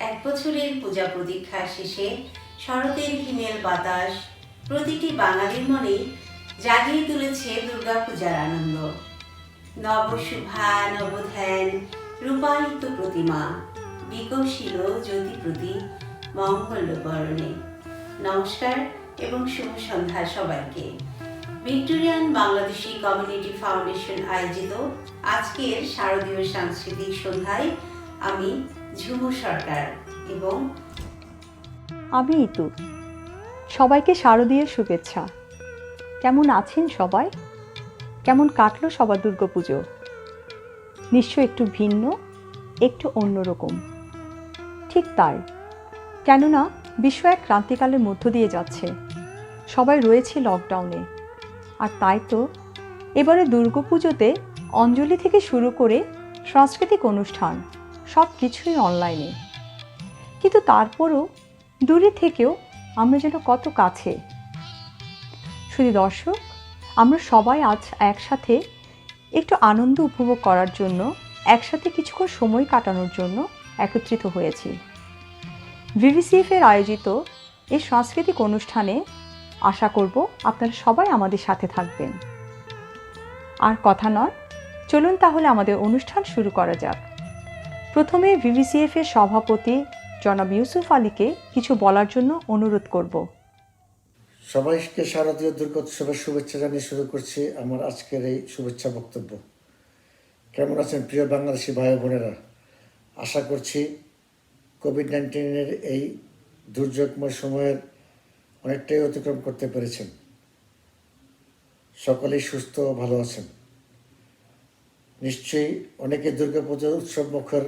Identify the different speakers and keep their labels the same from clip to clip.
Speaker 1: এক বছরের পূজা প্রতীক্ষা শেষে শরতের হিমেল বাতাস প্রতিটি বাঙালির মনেই জাগিয়ে তুলেছে দুর্গাপূজার আনন্দ। নবশুভা নবধ্যান রূপায়িত প্রতিমা বিকশিল জ্যোতিপ্রতি মঙ্গলবরণে। নমস্কার এবং শুভ সন্ধ্যা সবাইকে। ভিক্টোরিয়ান বাংলাদেশি কমিউনিটি ফাউন্ডেশন আয়োজিত আজকের শারদীয় সাংস্কৃতিক সন্ধ্যায় আমি ঝুমু সরকার এবং
Speaker 2: আমি ইতু। সবাইকে শারদীয় শুভেচ্ছা। কেমন আছেন সবাই? কেমন কাটলো সবার দুর্গাপুজো? নিশ্চয় একটু ভিন্ন, একটু অন্যরকম। ঠিক তাই, কেননা বিশ্ব এক ক্রান্তিকালের মধ্য দিয়ে যাচ্ছে। সবাই রয়েছে লকডাউনে, আর তাই তো এবারে দুর্গাপুজোতে অঞ্জলি থেকে শুরু করে সাংস্কৃতিক অনুষ্ঠান সব কিছুই অনলাইনে। কিন্তু তারপরও দূরে থেকেও আমরা যেন কত কাছে। শুধু দর্শক, আমরা সবাই আজ একসাথে একটু আনন্দ উপভোগ করার জন্য, একসাথে কিছুক্ষণ সময় কাটানোর জন্য একত্রিত হয়েছি। ভিভিসিএফ এর আয়োজিত এই সাংস্কৃতিক অনুষ্ঠানে আশা করব আপনারা সবাই আমাদের সাথে থাকবেন। আর কথা নয়, চলুন তাহলে আমাদের অনুষ্ঠান শুরু করা যাক। প্রথমে ভিভিসিএফ এর সভাপতি জনাব ইউসুফ আলীকে কিছু বলার জন্য অনুরোধ করব।
Speaker 3: সবাইকে শারদীয় দুর্গোৎসবের শুভেচ্ছা জানিয়ে শুরু করছি আমার আজকের এই শুভেচ্ছা বক্তব্য। কেমন আছেন প্রিয় বাংলাদেশি ভাই বোনেরা? আশা করছি কোভিড-19-এর এই দুর্যোগময় সময়ের অনেকটাই অতিক্রম করতে পেরেছেন। সকলেই সুস্থ ও ভালো আছেন। নিশ্চয়ই অনেকে দুর্গাপুজোর উৎসব মুখর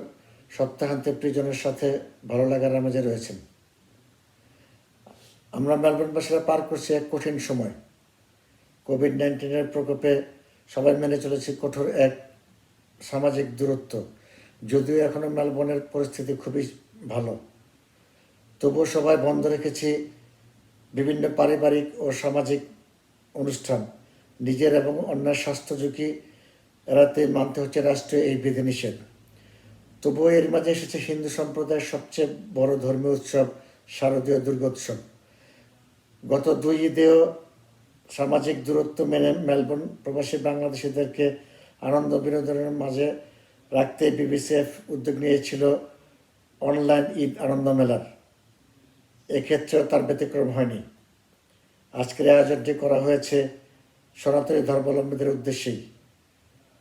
Speaker 3: সপ্তাহান্তে প্রিয়জনের সাথে ভালো লাগার আমেজে রয়েছেন। আমরা মেলবোর্নবাসীরা পার করছি এক কঠিন সময়। কোভিড-19-এর প্রকোপে সবাই মেনে চলেছি কঠোর এক সামাজিক দূরত্ব। যদিও এখনও মেলবোর্নের পরিস্থিতি খুবই ভালো, তবুও সবাই বন্ধ রেখেছি বিভিন্ন পারিবারিক ও সামাজিক অনুষ্ঠান। নিজের এবং অন্যের স্বাস্থ্য ঝুঁকি এড়াতে মানতে হচ্ছে রাষ্ট্রীয় এই বিধিনিষেধ। তবুও এর মাঝে এসেছে হিন্দু সম্প্রদায়ের সবচেয়ে বড় ধর্মীয় উৎসব শারদীয় দুর্গোৎসব। গত 2 ঈদেও সামাজিক দূরত্ব মেনে মেলবোর্ন প্রবাসী বাংলাদেশিদেরকে আনন্দ বিনোদনের মাঝে রাখতে বিবিসিএফ উদ্যোগ নিয়েছিল অনলাইন ঈদ আনন্দ মেলার। এক্ষেত্রেও তার ব্যতিক্রম হয়নি। আজকের আয়োজনটি করা হয়েছে সনাতনী ধর্মাবলম্বীদের উদ্দেশ্যেই।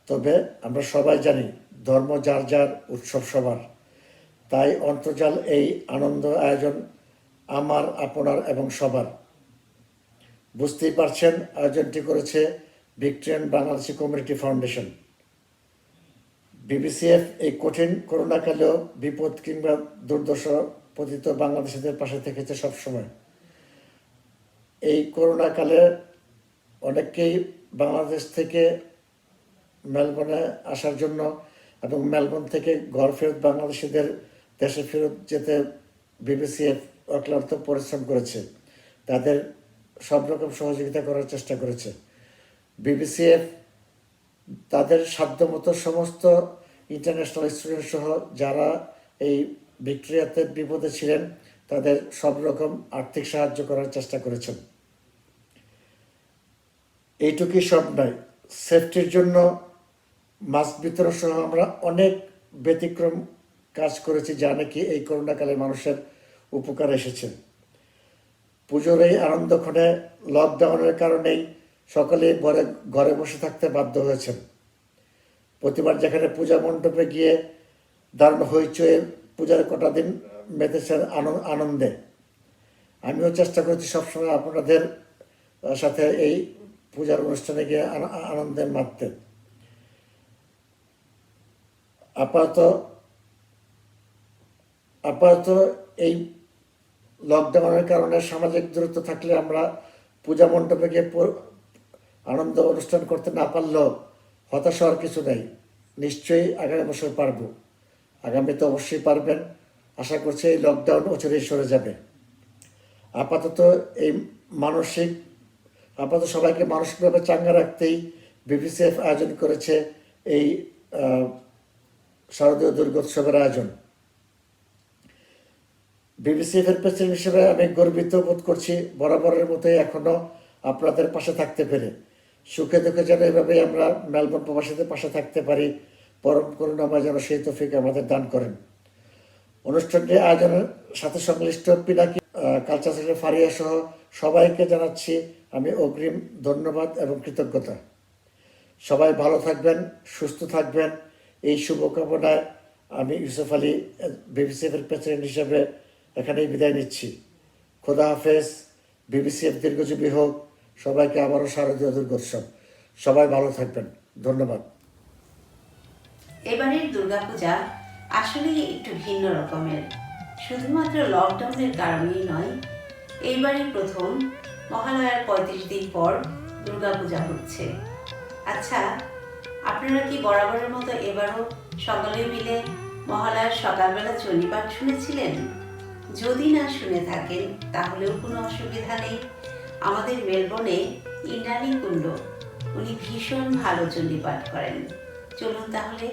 Speaker 3: তবে আমরা সবাই জানি ধর্ম যার যার, উৎসব সবার। তাই অন্তর্জাল এই আনন্দ আয়োজন আমার, আপনার এবং সবার। বুঝতেই পারছেন, আয়োজনটি করেছে Victorian Bangladeshi community foundation. BBCF এই কঠিন করোনাকালেও বিপদ কিংবা দুর্দশা পতিত বাংলাদেশিদের পাশে থেকেছে সবসময়। এই করোনাকালে অনেকেই বাংলাদেশ থেকে মেলবোর্নে আসার জন্য এবং মেলবোর্ন থেকে ঘর ফেরত বাংলাদেশিদের দেশে ফেরত যেতে বিবিসিএফ অক্লান্ত পরিশ্রম করেছে। তাদের সব রকম সহযোগিতা করার চেষ্টা করেছে। বিবিসিএফ তাদের সাধ্যমতো সমস্ত ইন্টারন্যাশনাল স্টুডেন্ট সহ যারা এই ভিক্টোরিয়াতে বিপদে ছিলেন তাদের সব রকম আর্থিক সাহায্য করার চেষ্টা করেছেন। এইটুকুই সব নয়, সেফটির জন্য মাস্ক বিতরণ সহ আমরা অনেক ব্যতিক্রম কাজ করেছি, যা নাকি এই করোনাকালে মানুষের উপকার এসেছে। পুজোর এই আনন্দক্ষণে লকডাউনের কারণেই সকলে ঘরে বসে থাকতে বাধ্য হয়েছেন। প্রতিবার যেখানে পূজা মণ্ডপে গিয়ে দারুণ হইচয়ে পূজার কটা দিন মেতেছেন আনন্দে। আমিও চেষ্টা করেছি সবসময় আপনাদের সাথে এই পূজার অনুষ্ঠানে গিয়ে আনন্দে মাততে। আপাতত আপাতত এই লকডাউনের কারণে সামাজিক দূরত্ব থাকলে আমরা পূজা মণ্ডপে গিয়ে আনন্দ অনুষ্ঠান করতে না পারলেও হতাশ হওয়ার কিছু নেই। নিশ্চয়ই আগামী বছর পারব। আগামীতে অবশ্যই পারবেন। আশা করছি এই লকডাউন অচিরেই সরে যাবে। আপাতত সবাইকে মানসিকভাবে চাঙ্গা রাখতেই বিবিসিএফ আয়োজন করেছে এই শারদীয় দুর্গোৎসবের আয়োজন। বিবিসিএফ এর প্রেসিডেন্ট হিসেবে আমি গর্বিত বোধ করছি বরাবরের মতোই এখনো আপনাদের পাশে থাকতে পেরে। সুখে দুঃখে যেন এভাবেই আমরা মেলবোর্ন প্রবাসীদের পাশে থাকতে পারি। পরম করুণাময় যেন সেই তৌফিক আমাদের দান করেন। অনুষ্ঠানটি আয়োজনের সাথে সংশ্লিষ্ট পিনাকি কালচার সেক্রেটারি ফারিয়া সহ সবাইকে জানাচ্ছি আমি অগ্রিম ধন্যবাদ এবং কৃতজ্ঞতা। সবাই ভালো থাকবেন, সুস্থ থাকবেন, এই শুভকামনায় আমি ইউসুফ আলী বিবিসিএফ এর প্রেসিডেন্ট হিসেবে এখানেই বিদায় নিচ্ছি। খোদা হাফেজ। বিবিসিএফ দীর্ঘজীবী হোক। সবাইকে আবারও শারদীয় দুর্গোৎসব। সবাই ভালো থাকবেন। ধন্যবাদ।
Speaker 1: এবারের দুর্গাপূজা আসলেই একটু ভিন্ন রকমের। শুধুমাত্র লকডাউনের কারণেই নয়, এইবারই প্রথম মহালয়ার 35 দিন পর দুর্গাপূজা হচ্ছে। আচ্ছা, আপনারা কি বরাবরের মতো এবারও সকলে মিলে মহালয়ার সকালবেলা চণ্ডীপাঠ শুনেছিলেন? যদি না শুনে থাকেন তাহলেও কোনো অসুবিধা নেই। আমাদের মেলবোর্নে ইন্দ্রাণী কুণ্ড, উনি ভীষণ ভালো চণ্ডীপাঠ করেন। চলুন তাহলে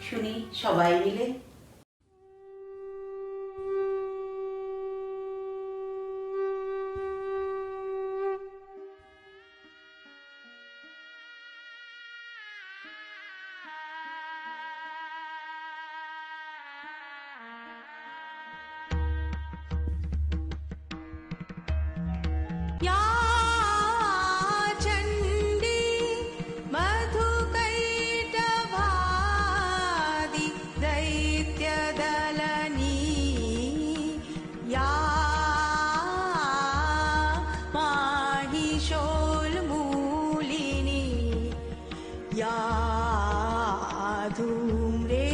Speaker 1: শুনি সবাই মিলে।
Speaker 4: या चण्डी मधुकैटभादि दैत्यदलनी या माहिषोल्मूलिनी या धूम्रे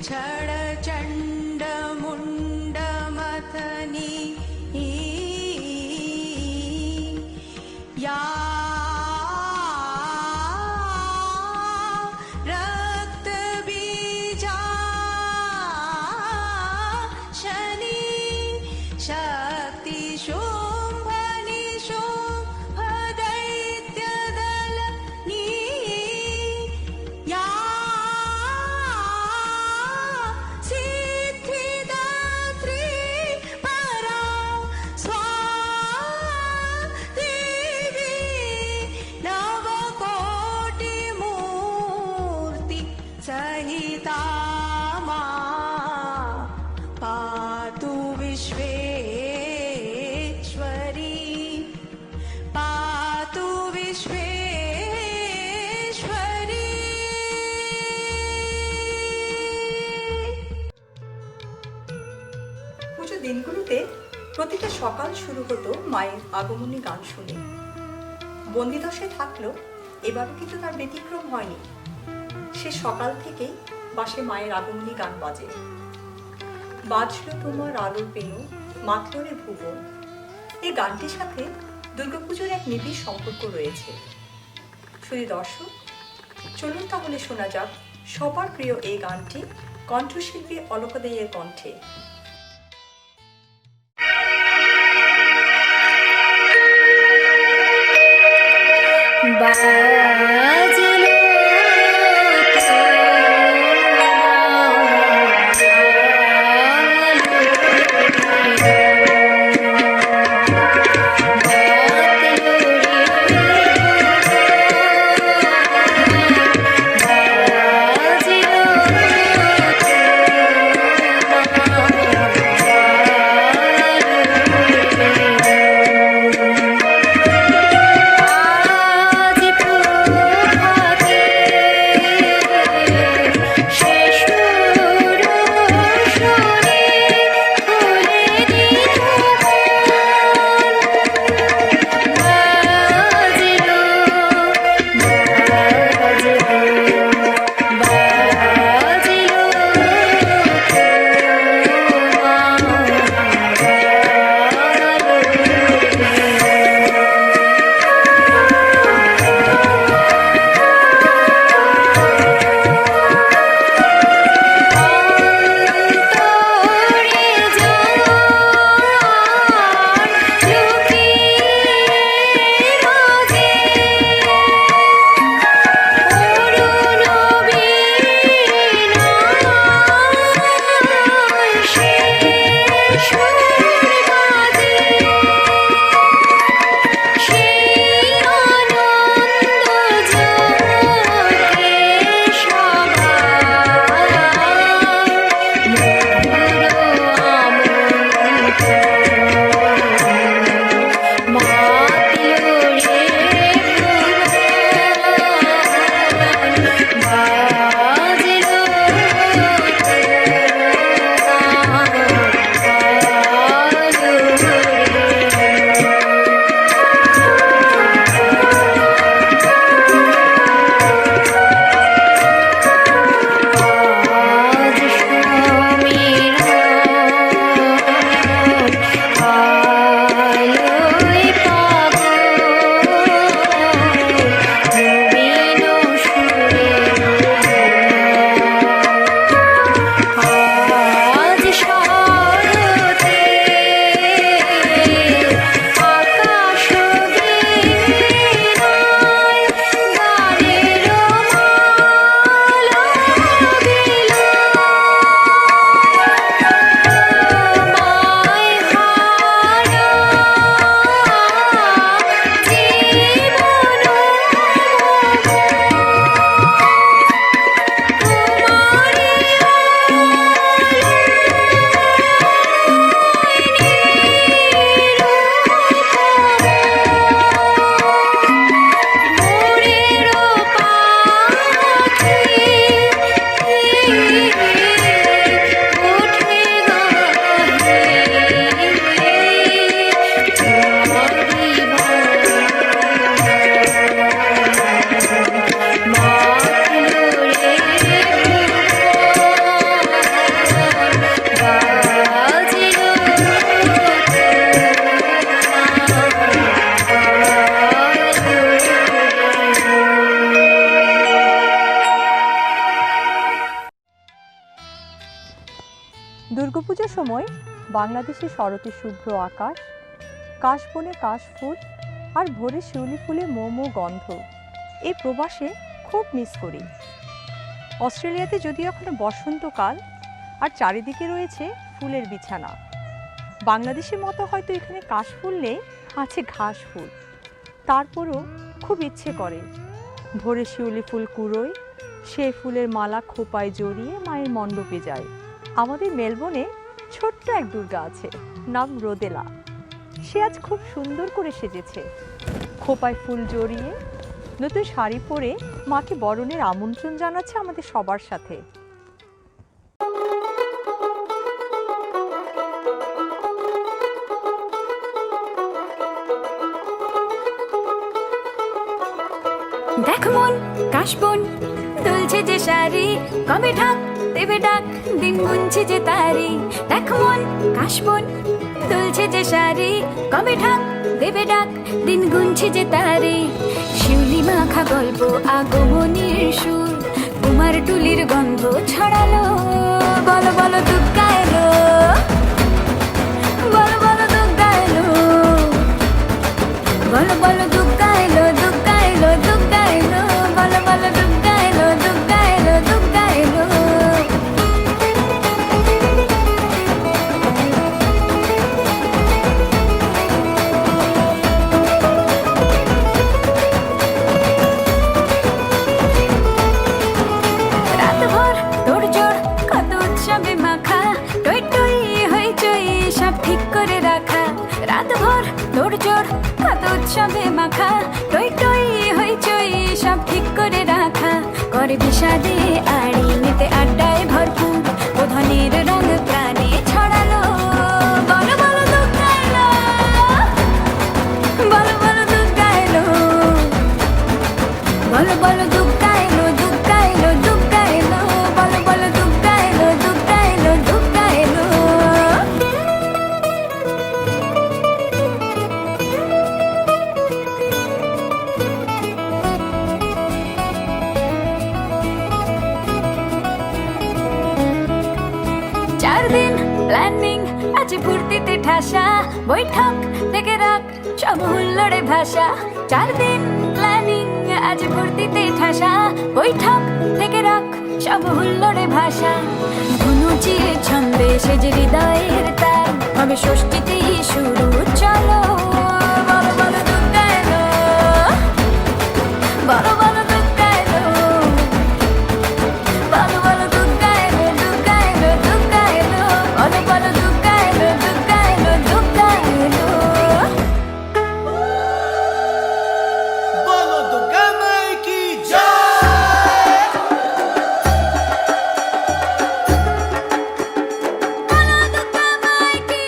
Speaker 4: छडचण्डमुण्डमथनी या रक्तबीजा शनि शक्ति शुम्भनि शुम्भ दैत्यदलनी या सिद्धिदात्री परा नवकोटिमूर्ति सहिता मा पातु विश्वेश्वरी, पातु विश्वेश्वरी।
Speaker 2: পুজো দিনগুলোতে প্রতিটা সকাল শুরু হতো মায়ের আগমনী গান শুনে। বন্দিদশায় থাকলেও এবারও কিন্তু তার ব্যতিক্রম হয়নি। সে সকাল থেকেই বাসে মায়ের আগমনী গান বাজে। বাজলো তোমার আলোর পেনু, মাতলো রে ভুবন। এই গানটির সাথে দুর্গাপুজোর এক নিবিড় সম্পর্ক রয়েছে। শুধু দর্শক, চলুন তাহলে শোনা যাক সবার প্রিয় এই গানটি কণ্ঠশিল্পী অলকা দেয়ের কণ্ঠে।
Speaker 4: बाजलो आज
Speaker 2: দুর্গাপূজার সময় বাংলাদেশে শরতে শুভ্র আকাশ, কাশবনে কাশফুল আর ভোরে শিউলি ফুলে মোমো গন্ধ, এই প্রবাসে খুব মিস করি। অস্ট্রেলিয়াতে যদিও এখনো বসন্তকাল আর চারিদিকে রয়েছে ফুলের বিছানা, বাংলাদেশের মতো হয়তো এখানে কাশফুল নেই, আছে ঘাস ফুল। তারপরও খুব ইচ্ছে করে ভোরে শিউলি ফুল কুড়োয়, সেই ফুলের মালা খোপায় জড়িয়ে মায়ের মণ্ডপে যায়। আমাদের মেলবোর্নে ছোট্ট এক দুর্গা আছে, নাম রোদেলা। সে আজ খুব সুন্দর করে সেজেছে, খোপায় ফুল জড়িয়ে নতুন শাড়ি পরে মাকে বরণের আমন্ত্রণ জানাচ্ছে আমাদের সবার সাথে।
Speaker 5: দেখ মন কাশবন দুলছে যে শাড়ি, কবে ঢাক দেবে ডাক দিন গুনছে যে তারি। দেখ মন কাশবন দুলছে যে শাড়ি, কবে ঢাক দেবে ডাক দিন গুনছে যে তারি। শিউলি মাখা গল্প আগমনীর সুর, কুমার টুলির গন্ধ ছড়ালো। বলো বলো দুর্গা এলো, বলো বলো দুর্গা এলো, বলো বলো দুর্গা এলো, দুর্গা এলো, দুর্গা এলো, বলো বলো দুর্গা এলো, দুর্গা এলো, দুর্গা এলো। রাতভর তোড়জোড় কত উৎসবে মাখা, টই টই হইচই সব ঠিক করে রাখা। রাতভর তোড়জোড় কত উৎসবে মাখা, টই টই হইচই সব ঠিক করে রাখা। করে বিষাদে আড়ি নিতে আড্ডায় ভরপুর, প্রধানের রং প্রাণে ছড়ালো। বলো বলো দুর্গা এলো, বলো বলো দুর্গা এলো, বলো বলো দুর্গা এলো, দুর্গা এলো, দুর্গা এলো, বলো বলো দুর্গা এলো, দুর্গা এলো, দুর্গা এলো। চার দিন প্ল্যানিং আছে ফুর্তিতে ঠাসা, বৈঠক থেকে রাখ সব হুল্লোড়ে ভাষা। 4 দিন প্ল্যানিং আজ ফুর্তিতে ঠাসা, বৈঠক থেকে রাখ সব হুল্লোড়ে ভাষা। ধনুচির ছন্দে সেজে হৃদয়ের তার, হবে ষষ্ঠীতেই শুরু চলো। বলো বলো দুর্গা এলো, বলো বলো দুর্গা এলো, বলো বলো দুর্গা এলো, দুর্গা এলো, দুর্গা এলো, বলো বলো দুর্গা এলো, দুর্গা এলো, দুর্গা এলো।
Speaker 6: বলো দুর্গা মাই কি জয়।
Speaker 5: বলো দুর্গা মাই কি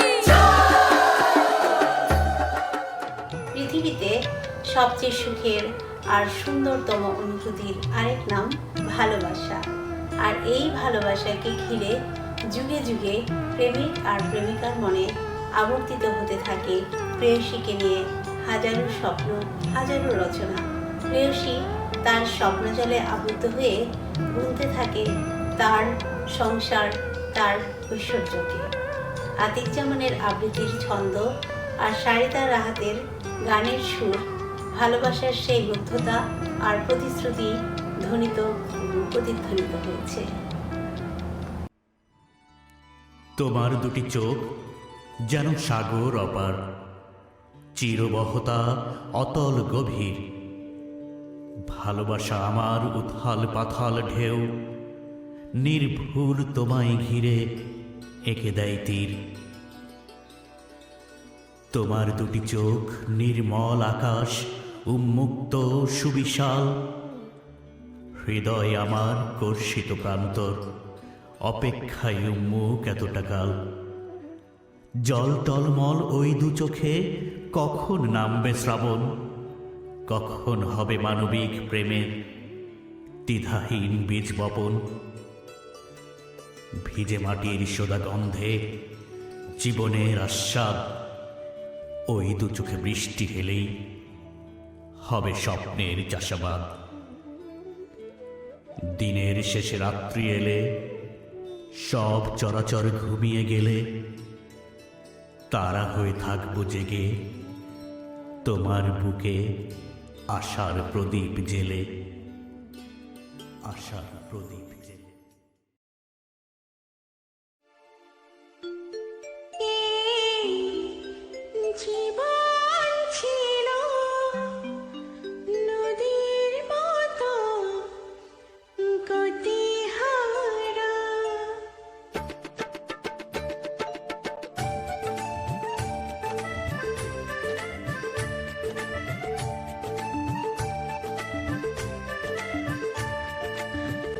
Speaker 1: পৃথিবীতে সবচেয়ে সুখের আর সুন্দরতম অনুভূতির আরেক নাম ভালোবাসা। আর এই ভালোবাসাকে ঘিরে যুগে যুগে প্রেমিক আর প্রেমিকার মনে আবর্তিত হতে থাকে প্রেয়সীকে নিয়ে হাজারো স্বপ্ন, হাজারো রচনা। প্রেয়সী তার স্বপ্নজলে আবদ্ধ হয়ে গুনতে থাকে তার সংসার, তার ঐশ্বর্যকে। আতিক জামানের আবৃত্তির ছন্দ আর সারিতা রাহাতের গানের সুর ভালোবাসার সেই মুগ্ধতা আর প্রতিশ্রুতি ধ্বনিত প্রতিধ্বনিত হয়েছে।
Speaker 7: তোমার দুটি চোখ যেন সাগর অপার, চিরবহতা অতল গভীর। ভালোবাসা আমার উথাল পাথাল ঢেউ, নির্ভুল তোমায় ঘিরে এঁকে দেয় তীর। তোমার দুটি চোখ নির্মল আকাশ, উন্মুক্ত সুবিশাল। হৃদয় আমার কর্ষিত প্রান্তর, অপেক্ষায় উন্মুখ এতটা কাল। জল টলমল ওই দু চোখে কখন নামবে শ্রাবণ, কখন হবে মানবিক প্রেমের দ্বিধাহীন বীজ বপন। ভিজে মাটির সোদা গন্ধে জীবনের আস্বাদ, ওই দু চোখে বৃষ্টি হেলেই হবে স্বপ্নের চাষাবাদ। দিনের শেষে রাত্রি এলে সব চরাচর ঘুমিয়ে গেলে তারা হয়ে থাকবো জেগে, তোমার বুকে আশার প্রদীপ জেলে, আশার প্রদীপ জেলে।
Speaker 4: জীবন ছিল নদীর মতো গতিহারা,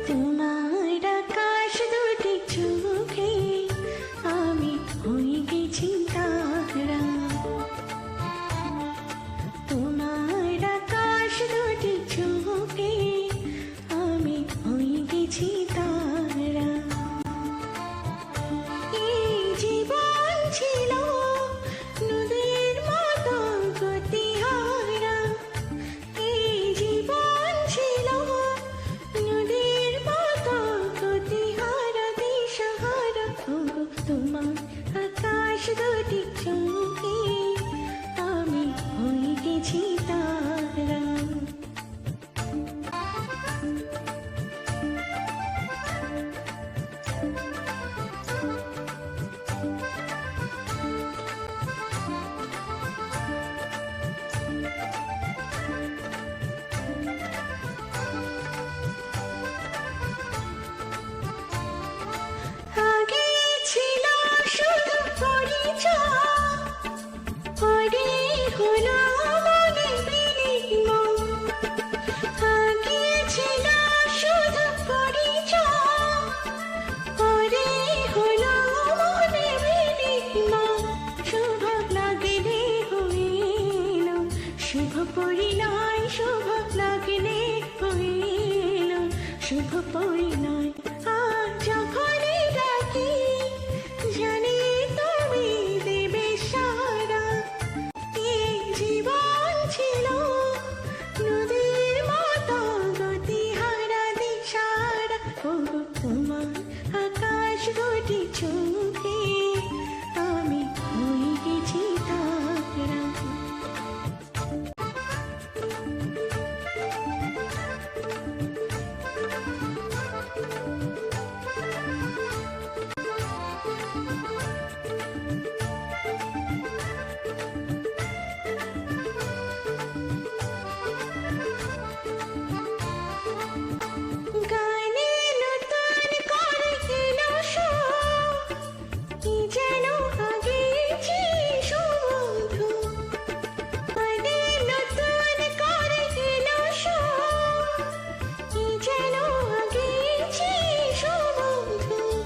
Speaker 4: তোমার আকাশ দুটি চোখে আমি হয়ে গেছি তারা, তোমার আকাশ দুটি চোখে আমি হয়ে গেছি তারা। এই জীবন ছিল নদীর মতো গতিহারা, এই জীবন ছিল নদীর মতো গতিহারা, দিশাহারা। ওগো তোমার আকাশ দুটি চোখে আমি হয়ে গেছি তারা। আগে ছিল শুধু পরিচয়, পরে হলো মনে বিনিময়। আগে ছিল শুধু পরিচয়, পরে হলো মনে বিনিময়। শুভ লাগলে হইল শুভ পরিণয়, শুভ লাগলে হইল শুভ পরিণয়। আর যখনই ডাকি জানি তুমি দেবে সারা। এই জীবন ছিল নদীর মতো গতিহারা, দিশাহারা। ওগো তোমার আকাশ দুটি চোখে আমি হয়ে গেছি তারা। গানে নতুন করে এলো সুর, কি যেন আগের চেয়ে সুমধুর। গানে নতুন করে এলো সুর, কি যেন আগের চেয়ে সুমধুর।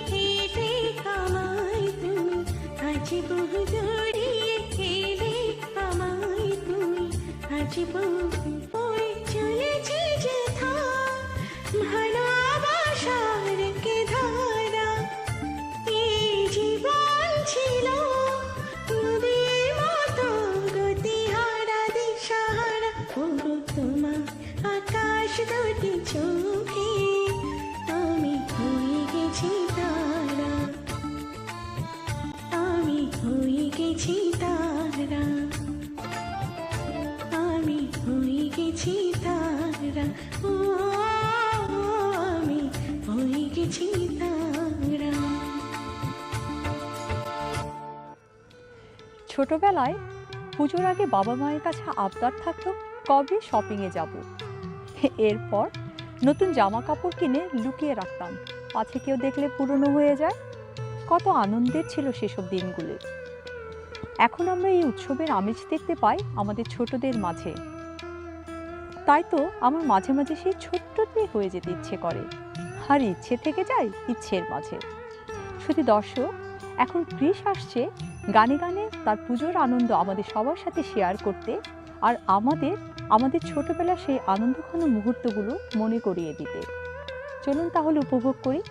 Speaker 4: হেলে আমায় তুমি আজ বহু দূরে, হেলে আমায় তুমি আজ বহু দূরে। চলেছি যেথা ভালোবাসার কে ধারা, এই জীবন ছিল নদীর মতো গতিহারা, দিশাহারা। ওগো তোমার আকাশ দুটি চোখে আমি হয়ে গেছি তারা, আমি হয়ে গেছি তারা, আমি হয়ে গেছি তারা। ও আমি হয়ে গেছি তারা।
Speaker 2: ছোটবেলায় পুজোর আগে বাবা মায়ের কাছে আবদার থাকতো কবে শপিংয়ে যাব। এরপর নতুন জামা কাপড় কিনে লুকিয়ে রাখতাম, পাছে কেউ দেখলে পুরনো হয়ে যায়। কত আনন্দের ছিল সেসব দিনগুলো। এখন আমরা এই উৎসবের আমেজ দেখতে পাই আমাদের ছোটদের মাঝে। তাই তো আমার মাঝে মাঝে সেই ছোট্টতে হয়ে যেতে ইচ্ছে করে, আর ইচ্ছে থেকে যায় ইচ্ছের মাঝে। শুধু দর্শক, এখন ক্রিস আসছে গানে গানে তার পুজোর আনন্দ আমাদের সবার সাথে শেয়ার করতে, আর আমাদের ছোটবেলার সেই আনন্দঘন মুহূর্তগুলো মনে করিয়ে দিতে। চলুন তাহলে উপভোগ করি।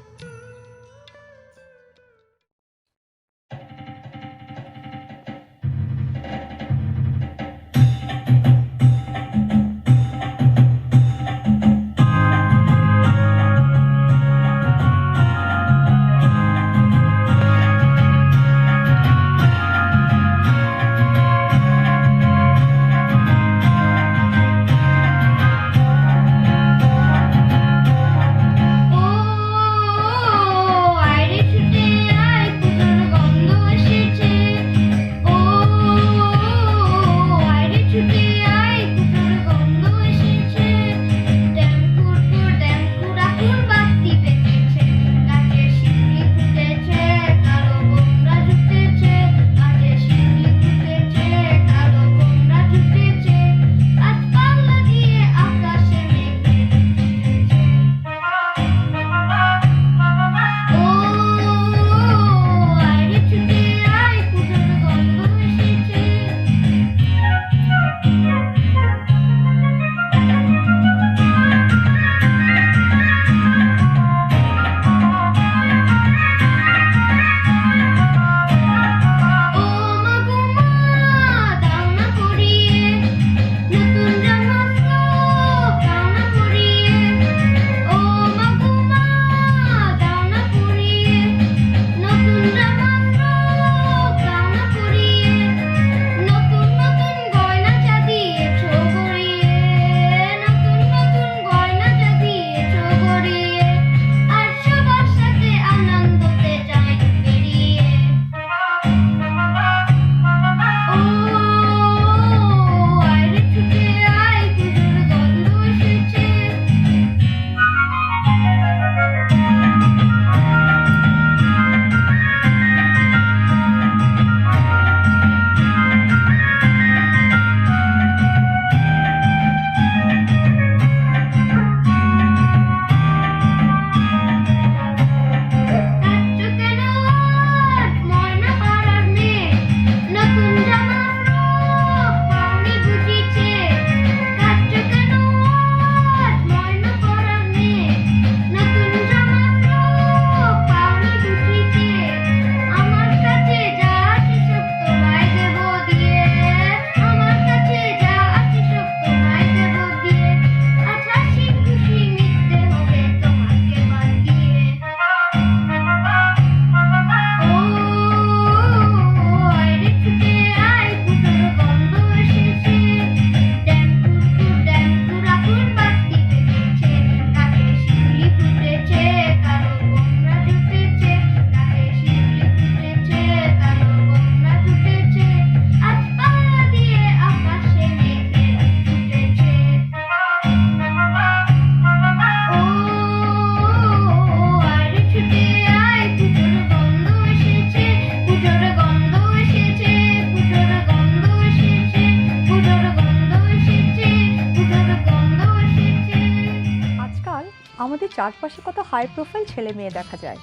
Speaker 2: নদীর চারপাশে কত হাই প্রোফাইল ছেলে মেয়ে দেখা যায়,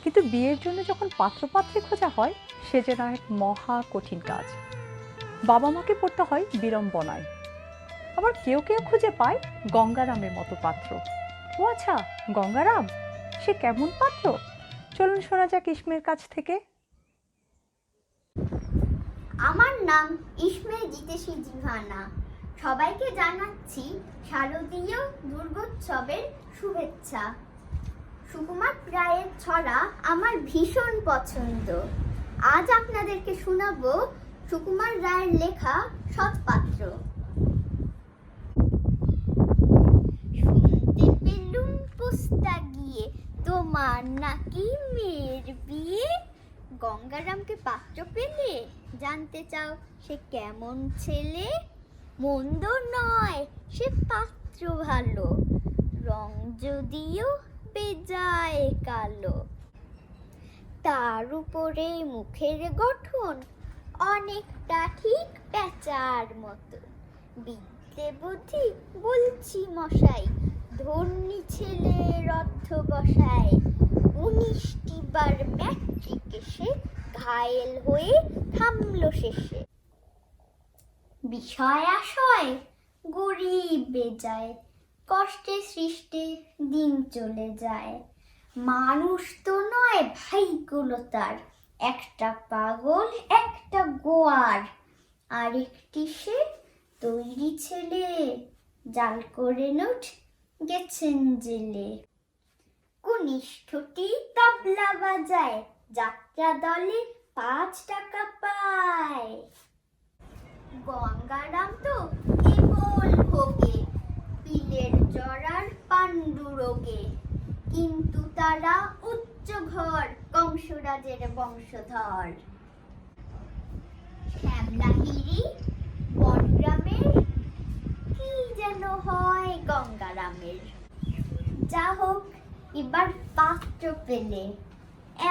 Speaker 2: কিন্তু বিয়ের জন্য যখন পাত্রপাত্রী খোঁজা হয় সে যেন এক মহা কঠিন কাজ। বাবা মাকে পড়তে হয় বিড়ম্বনায়। আবার কেউ কেউ খুঁজে পায় গঙ্গারামের মতো পাত্র। ও আচ্ছা, গঙ্গারাম সে কেমন পাত্র? চলুন শোনা যাক ইসমের কাছ থেকে।
Speaker 8: আমার নাম ইসমে জিতেশি জিভানা। সবাইকে জানাচ্ছি শারদীয় দুর্গোৎসবের শুভেচ্ছা। সুকুমার রায়ের ছড়া আমার ভীষণ পছন্দ। আজ আপনাদেরকে শোনাবো সুকুমার রায়ের লেখা সৎপাত্র। শুনতে পেলুম পোস্তা গিয়ে তোমার নাকি মেয়ের বিয়ে। গঙ্গারামকে পাত্র পেলে জানতে চাও সে কেমন ছেলে? মন্দ নয় সে পাত্র ভালো, রং যদিও বেজায় কালো। তার উপরে মুখের গঠন অনেকটা ঠিক প্যাঁচার মতো। বিদ্যে বুদ্ধি বলছি মশাই, ধন্যী ছেলের অর্থ বসায়। 19টি বার ম্যাট্রিকে সে ঘায়েল হয়ে থামলো শেষে। বিষয় আশয় গরিব বেজায়, কষ্টে সৃষ্টে দিন চলে যায়। মানুষ তো নয় ভাইগুলো তার, একটা পাগল একটা গোয়ার। আরেকটি সে তৈরি ছেলে, জাল করে নোট গেছেন জেলে। কনিষ্ঠটি তবলা বাজায়, যাত্রা দলে 5 টাকা পায়। গঙ্গারাম তো কেবল ভোগে পিলের জরার পাণ্ডুরোগে, কিন্তু তারা উচ্চ ঘর কংসরাজের বংশধর। শ্যামলাহিরি বনগ্রামের কি যেন হয় গঙ্গারামের। যা হোক এবার পাত্র পেলে,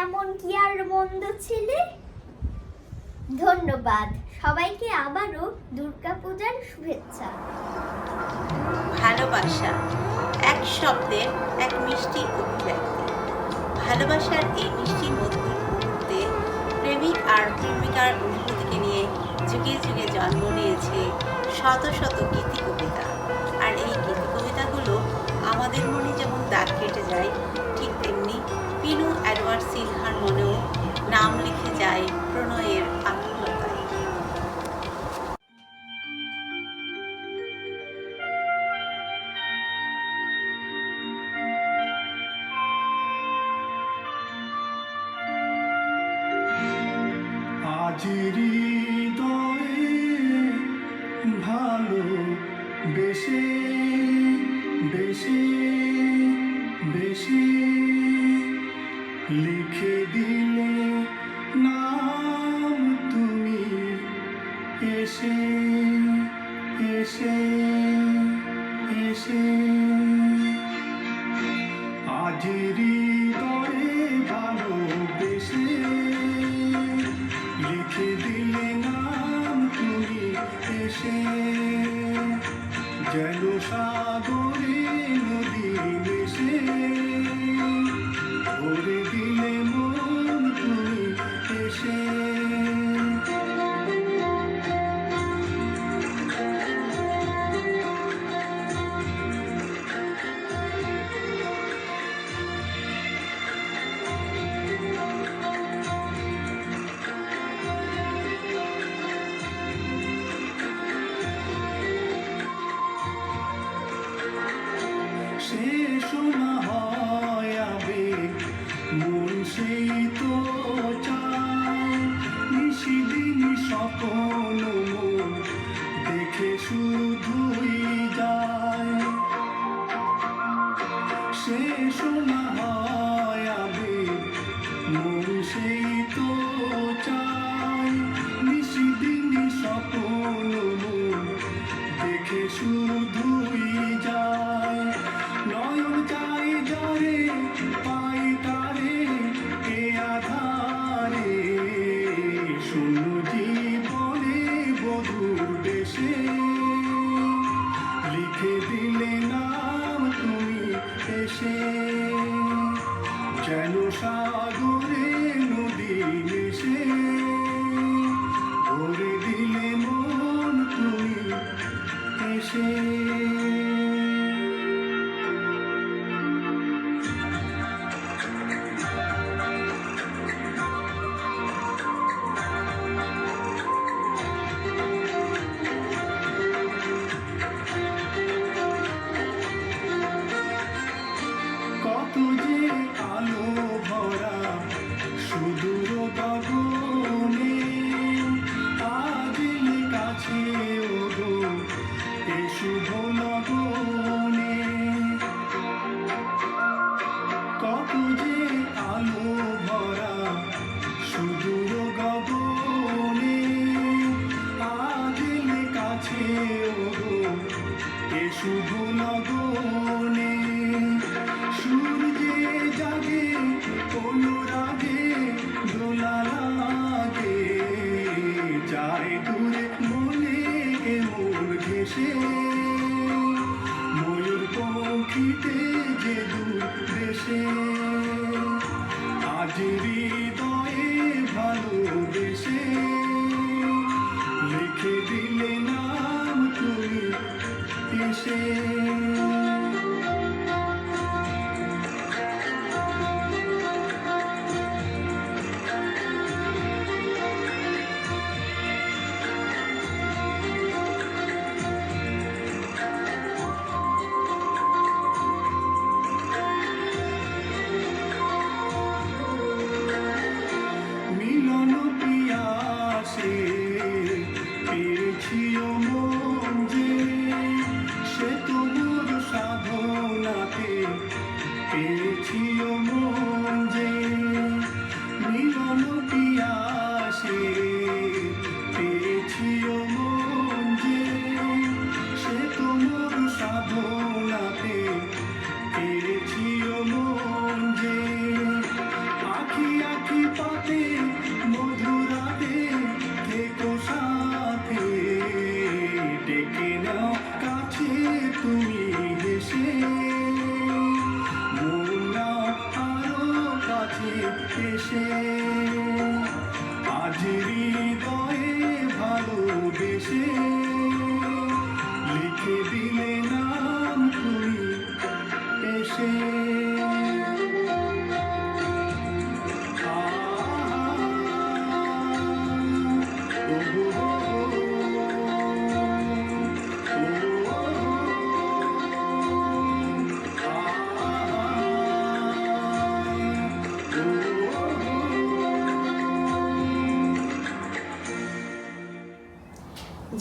Speaker 8: এমন কি আর মন্দ ছেলে? ধন্যবাদ সবাইকে, আবারও দুর্গাপূজার শুভেচ্ছা।
Speaker 1: ভালোবাসা এক শব্দের এক মিষ্টি অভিব্যক্তি। ভালোবাসার এই মিষ্টি মধুর মুহূর্তে প্রেমিক আর প্রেমিকার অনুভূতিকে নিয়ে যুগে যুগে জন্ম নিয়েছে শত শত গীতি কবিতা। আর এই গীতি কবিতাগুলো আমাদের মনে যেমন দাগ কেটে যায়, ঠিক তেমনি পিনু এডওয়ার্ড সিনহার মনেও নাম লিখে যায় প্রণয়ের আকুলতায়।
Speaker 6: আজির হৃদয়ে ভালো বেশি বেশি বেশি লিখে দিলে নাম তুমি এসে এসে এসে। আজির হৃদয়ে ভালোবেসে লিখে দিলে নাম তুমি এসে। যেন সাগরে নদী মিশে ভরে দিলে মন তুমি এসে। যেন সাগরে নদী মিশে ভরে দিলে মন তুমি এসে। কত যে আলো ভরা সুদূর গগনে আজ এলে কাছে ওগো এ শুভ লগনে। কত যে আলো ভরা সুদূর গগনে আজ এলে কাছে ওগো এ শুভ লগনে। সূর্যে জাগে অনুরাগে দোলা লাগে যায় দূরে মনে এমন ঘেসে ময়ূর পঙ্খিতে যে দূর দেশে আজ হৃদয়ে ভালোবেসে লিখে দিলে নাম তুমি এসে। মিলন পিয়াসে পেয়েছিও মন যে সে তোমার সাধনাতে পেয়েছিও মন যে। মিলন পিয়াসে পেয়েছিও মন যে সে তোমার সাধনাতে পেয়েছিও মন যে। আখি আখি পাতে মধুরাতে থেকো সাথে ডেকে নাও কাছে তুমি হেসে মন নাও আরো কাছে এসে আজ হৃদয়ে ভালোবেসে লিখে দিলে নাম তুমি এসে।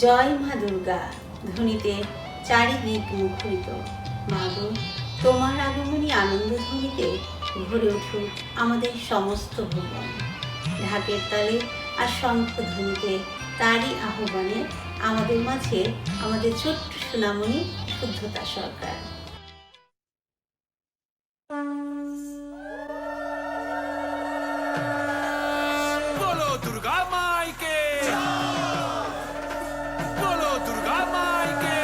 Speaker 1: জয় মা দুর্গা ধ্বনিতে চারিদিক মুখরিত। মা গো, তোমার আগমনী আনন্দ ধ্বনিতে ভরে উঠুক আমাদের সমস্ত ভুবন। ঢাকের তালে আর শঙ্খ ধ্বনিতে তারই আহ্বানে আমাদের মাঝে আমাদের ছোট্ট সোনামণি শুদ্ধতা সরকার।
Speaker 9: बोलो दुर्गा माई के, बोलो दुर्गा माई के।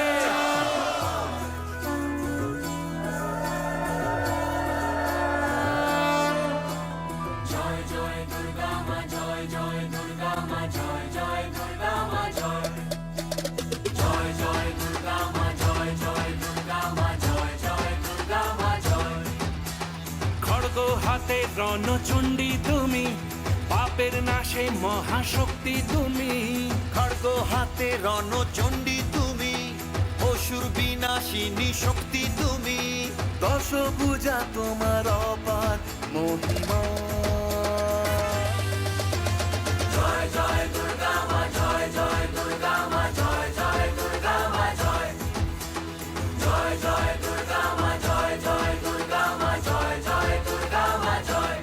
Speaker 9: जय जय दुर्गा माँ, जय जय दुर्गा माँ, जय जय दुर्गा माँ, जय जय जय दुर्गा माँ, जय जय दुर्गा माँ, जय जय दुर्गा माँ, जय। खड्ग हाते রণচণ্ডী তুমি, পাপের নাশে মহাশক্তি তুমি।
Speaker 10: খড়গ হাতে রণচণ্ডী তুমি, অসুর বিনাশিনী শক্তি তুমি। দশভুজা তোমার অপার মহিমা।
Speaker 9: জয় জয় দুর্গা মা, জয় জয় দুর্গা মা, জয় জয় দুর্গা মা, জয় জয় জয় দুর্গা মা, জয় জয় দুর্গা মা, জয় জয় দুর্গা মা, জয়।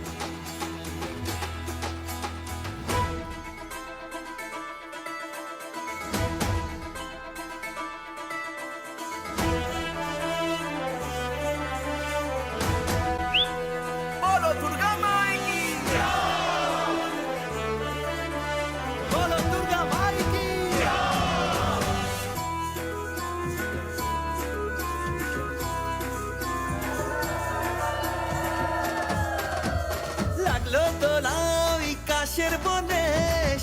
Speaker 10: জাগলো দোলা ওই কাশের বনে,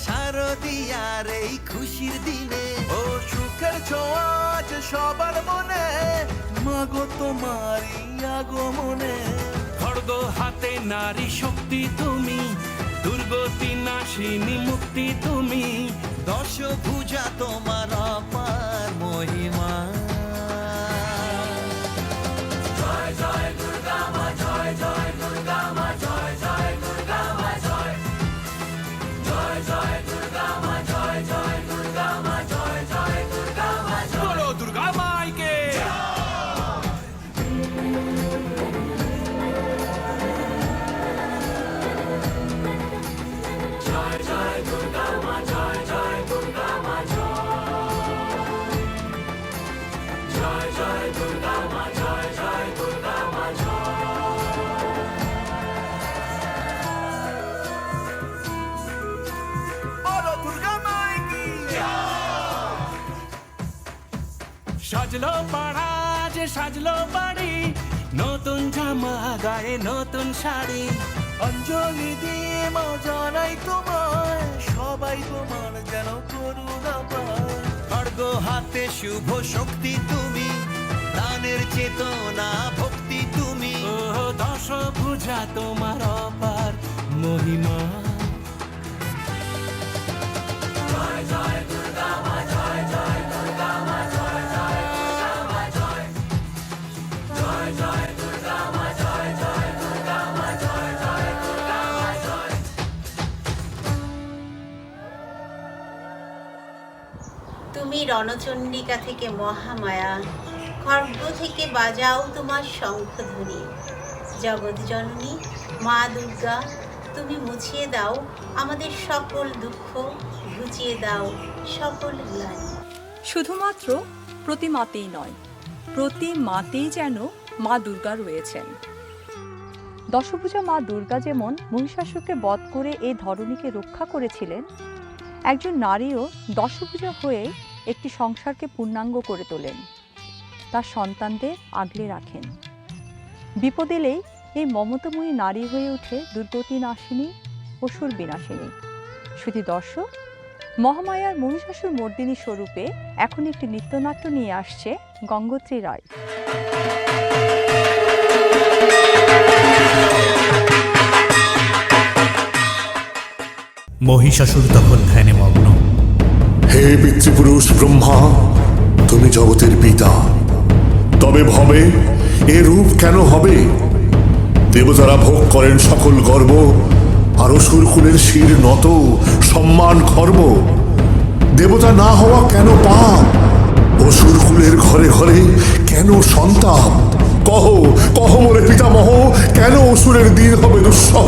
Speaker 10: শারদিয়ার এই খুশির দিনে। ও সুখের ছোঁয়া আজ সবার মনে, মাগো তোমারই আগমনে।
Speaker 9: খড়গ হাতে নারী শক্তি তুমি, দুর্গতি নাশিনী মুক্তি তুমি।
Speaker 10: দশভুজা তোমার অপার মহিমা।
Speaker 9: জয় জয় দুর্গা মা, জয় জয় দুর্গা মা, জয় জয় দুর্গা মা, জয় জয় জয় দুর্গা মা, জয় জয় দুর্গা মা, জয় জয় দুর্গা মা। বলো দুর্গা মাইকে। জয় জয় দুর্গা মা, জয় জয় দুর্গা মা, জয় জয় দুর্গা মা, জয় জয় দুর্গা মা,
Speaker 10: বলো দুর্গা মাইকি।
Speaker 9: সাজলো পাড়া যে সাজলো বাড়ি, নতুন জামা গায়ে নতুন শাড়ি।
Speaker 10: অঞ্জলি দিয়ে মা জানাই তোমায়, সবাই তোমার যেন করুণা পায়। খড়গ হাতে শুভ শক্তি তুমি, দানের চেতনা ভক্তি তুমি।
Speaker 9: ও দশভুজা তোমার অপার মহিমা। জয় জয় দুর্গা মা, জয় জয় দুর্গা মা, জয় জয় দুর্গা মা, জয় জয় জয় দুর্গা মা, জয় জয় দুর্গা মা, জয় জয় দুর্গা মা, জয়।
Speaker 1: তুমি রণচণ্ডিকা থেকে মহামায়া, খড়গ থেকে বাজাও তোমার শঙ্খধ্বনি। জগৎ জননী মা দুর্গা, তুমি মুছিয়ে দাও আমাদের সকল দুঃখ, ঘুচিয়ে দাও সকল গ্লানি।
Speaker 2: শুধুমাত্র প্রতিমাতেই নয়, প্রতি মাতেই যেন মা দুর্গা রয়েছেন। দশভুজা মা দুর্গা যেমন মহিষাসুরকে বধ করে এই ধরণীকে রক্ষা করেছিলেন, একজন নারীও দশভুজা হয়ে একটি সংসারকে পূর্ণাঙ্গ করে তোলেন, তার সন্তানদের আগলে রাখেন। বিপদ এলেই এই মমতাময়ী নারী হয়ে ওঠে দুর্গতি নাশিনী, অসুর বিনাশিনী। শুধু দর্শক, মহামায়ার মহিষাসুর মর্দিনী স্বরূপে এখন একটি নৃত্যনাট্য নিয়ে আসছে গঙ্গোত্রী রায়।
Speaker 7: মহিষাসুর তখন ধ্যানে মগ্ন।
Speaker 6: হে পিতৃপুরুষ ব্রহ্মা, তুমি জগতের পিতা, তবে ভবে এ রূপ কেন হবে? দেবতারা ভোগ করেন সকল গর্ব, আর অসুরকুলের শির নত, সম্মান খর্ব। দেবতা না হওয়া কেন পাপ? অসুরকুলের ঘরে ঘরে কেন সন্তাপ? কহ কহ মোরে পিতামহ, কেন অসুরের দিন হবে দুঃসহ?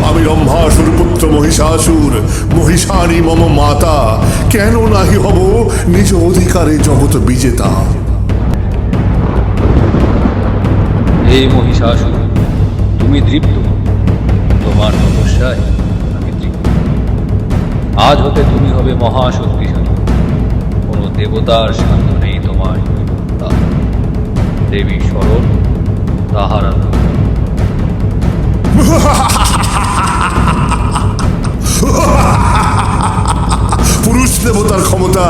Speaker 6: আমি রম্ভাসুর পুত্র মহিষাসুর, মহিষানি মম মাতা, কেন নাহি হব নিজ অধিকারে জগৎ বিজেতা?
Speaker 11: এই মহিষাসুর, তুমি তৃপ্ত, তোমার তপস্যায় আমি তৃপ্ত। আজ হতে তুমি হবে মহাশক্তিশালী, কোনো দেবতার সাধ্য নেই তোমার। দেবী শরণ তাহারা
Speaker 6: পুরুষ দেবতার ক্ষমতা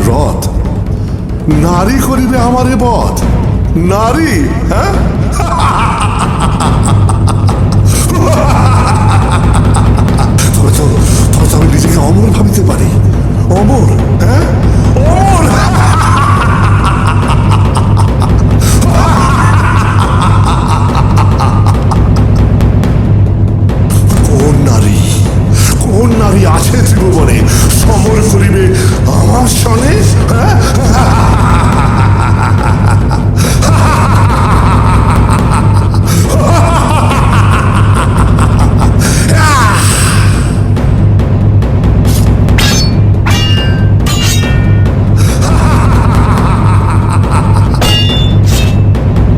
Speaker 6: রথ, নারী করিবে আমারে বধ। নারী, হ্যাঁ? তবে তো আমি নিজেকে অমর ভাবিতে পারি। অমর, হ্যাঁ, অমর। কোন নারী আছে ত্রিভুবনে সমর করিবে আমার সনে?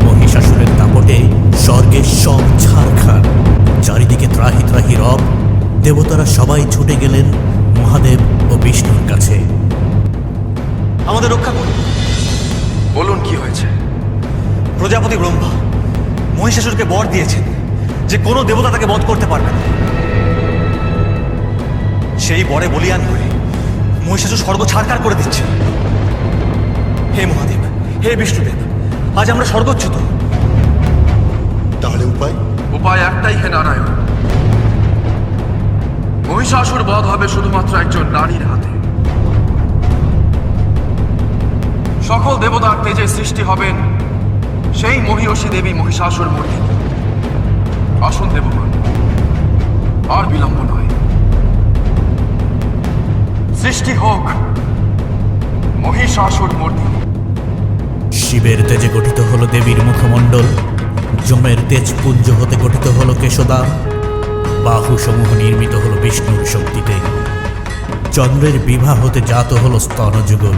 Speaker 7: মহিষাসুরের দাপটে স্বর্গের সব ছারখার, চারিদিকে ত্রাহি ত্রাহি রব। দেবতারা সবাই ছুটে গেলেন মহাদেব ও বিষ্ণুর কাছে।
Speaker 10: আমাদের রক্ষা করুন।
Speaker 12: বলুন কি হয়েছে?
Speaker 10: প্রজাপতি ব্রহ্মা মহিষাসুরকে বর দিয়েছেন, যে কোনো দেবতা তাকে বধ করতে পারবে না। সেই বরে বলিয়ান হয়ে মহিষাসুর স্বর্গ ছাড়কার করে দিচ্ছে। হে মহাদেব, হে বিষ্ণুদেব, আজ আমরা স্বর্গচ্যুত।
Speaker 6: তাহলে উপায়?
Speaker 12: উপায় একটাই হে নারায়ণ, মহিষাসুর বধ হবে শুধুমাত্র একজন নারীর হাতে। সকল দেবতার তেজে সৃষ্টি হবেন সেই মহিষী দেবী মহিষাসুর মর্দিনী। আসুন দেবগণ, আর বিলম্ব নয়, সৃষ্টি হোক মহিষাসুর মর্দিনী।
Speaker 7: শিবের তেজে গঠিত হলো দেবীর মুখমণ্ডল, যমের তেজপুঞ্জ হতে গঠিত হলো কেশদান, বাহু সমূহ নির্মিত হলো বিষ্ণুর শক্তিতে, চন্দ্রের বিভা হতে জাত হলো স্তনযুগল,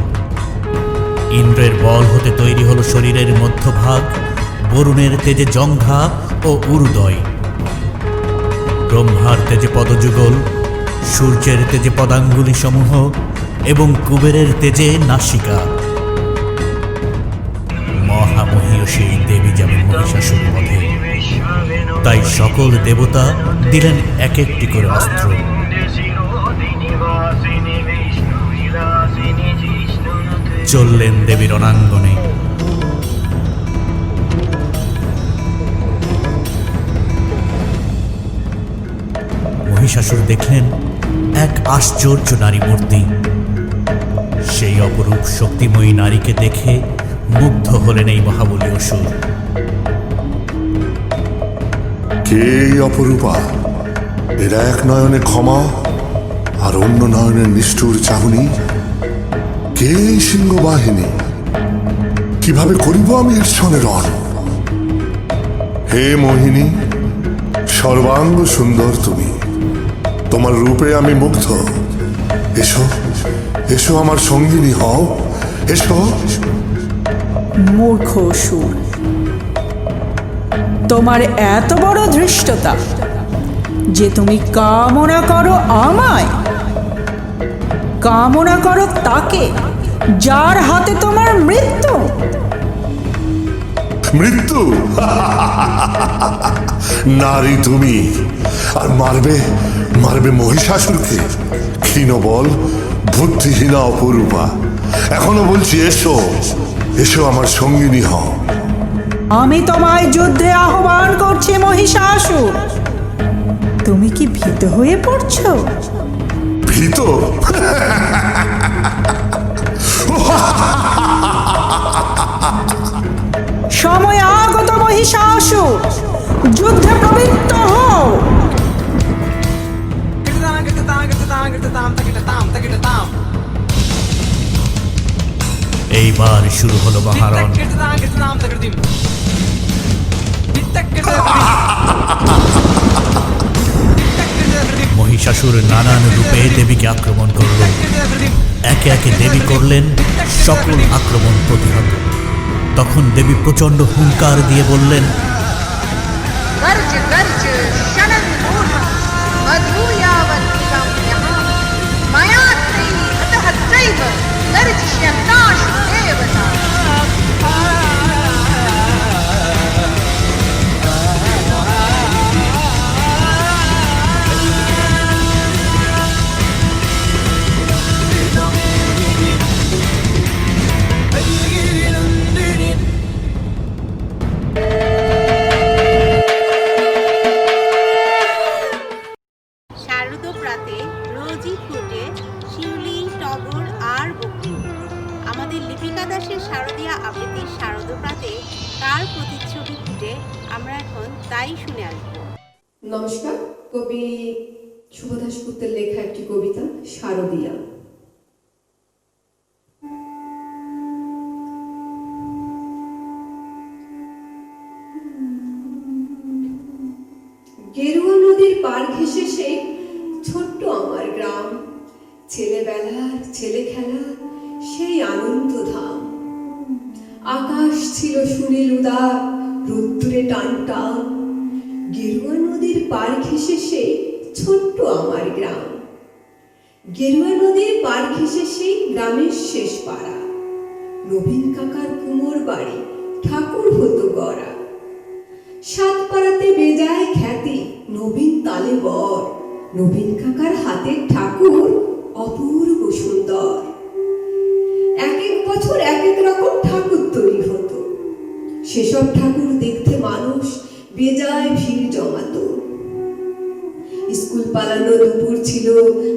Speaker 7: ইন্দ্রের বল হতে তৈরি হলো শরীরের মধ্যভাগ, বরুণের তেজে জঙ্ঘা ও উরুদয়, ব্রহ্মার তেজে পদযুগল, সূর্যের তেজে পদাঙ্গুলি সমূহ এবং কুবেরের তেজে নাসিকা। মহামহিষী দেবী যাবেন মহিষাসুর বধে, তাই সকল দেবতা দিলেন এক একটি করে অস্ত্র। চললেন দেবীর রণাঙ্গনে। মহিষাসুর দেখলেন এক আশ্চর্য নারী মূর্তি। সেই অপরূপ শক্তিময়ী নারীকে দেখে মুগ্ধ হলেন এই মহাবলী অসুর।
Speaker 6: কে এই অপরূপা? এরা এক নয়নে ক্ষমা আর অন্য নয়নের নিষ্ঠুর চাহনি। কে এই সিংহ বাহিনী? কিভাবে করিব আমি এর সঙ্গে রণ? হে মোহিনী, সর্বাঙ্গ সুন্দর তুমি, তোমার রূপে আমি মুগ্ধ। এসো এসো আমার সঙ্গিনী হও, এসো।
Speaker 13: মূর্খ অসুর, তোমার এত বড় ধৃষ্টতা যে তুমি কামনা করো আমায়, কামনা করো তাকে যার হাতে তোমার মৃত্যু।
Speaker 6: মৃত্যু? নারী তুমি, আর মারবে মারবে মহিষাসুরকে? ক্ষীণ বল, বুদ্ধিহীনা অপরূপা, এখনো বলছি এসো এসো আমার সঙ্গিনী হও।
Speaker 13: আমি তোমায় যুদ্ধে আহ্বান করছি মহিষাসুর, তুমি কি ভীত হয়ে পড়ছো?
Speaker 6: ভীত?
Speaker 13: সময় আগত মহিষাসুর, যুদ্ধে প্রবৃত্ত হও।
Speaker 7: এইবার শুরু হলো মহারণ। মহিষাসুর নানান রূপে দেবীকে আক্রমণ করল। একে একে দেবী করলেন সকল আক্রমণ প্রতিহত। তখন দেবী প্রচণ্ড হুঙ্কার দিয়ে বললেন,
Speaker 1: শারদপ্রাতে রোজই ফুটে শিউলি, টগর আর বকুল। আমাদের লিপিকা দাসের শারদীয়া আবৃত্তির শারদপ্রাতে কার প্রতিচ্ছবি ফুটে আমরা এখন তাই শুনে আসব।
Speaker 14: নমস্কার, কবি শুভ দাশগুপ্তের লেখা একটি কবিতা শারদীয়া। গেরুয়া নদীর পার ঘেঁষে সেই ছোট্ট আমার গ্রাম, ছেলেবেলার ছেলে খেলা সেই আনন্দ ধাম। আকাশ ছিল সুনীল উদার, রোদ্দুরে টান টান। গেরুয়া নদীর পার ঘেঁষে সেই ছোট্ট আমার গ্রাম, গেরুয়া নদীর পার ঘেঁষে সেই গ্রামের শেষ পাড়া। নবীন কাকার কুমোর বাড়ি ঠাকুর হতো গড়া। সাতপাড়াতে বেজায় খ্যাতি নবীন তালে বর, নবীন কাকার হাতের ঠাকুর অপূর্ব সুন্দর। এক এক বছর এক এক রকম ঠাকুর তৈরি হতো, সেসব ঠাকুর দেখতে মানুষ বেজায় ভিড় জমাতো। স্কুল পালানো দুপুর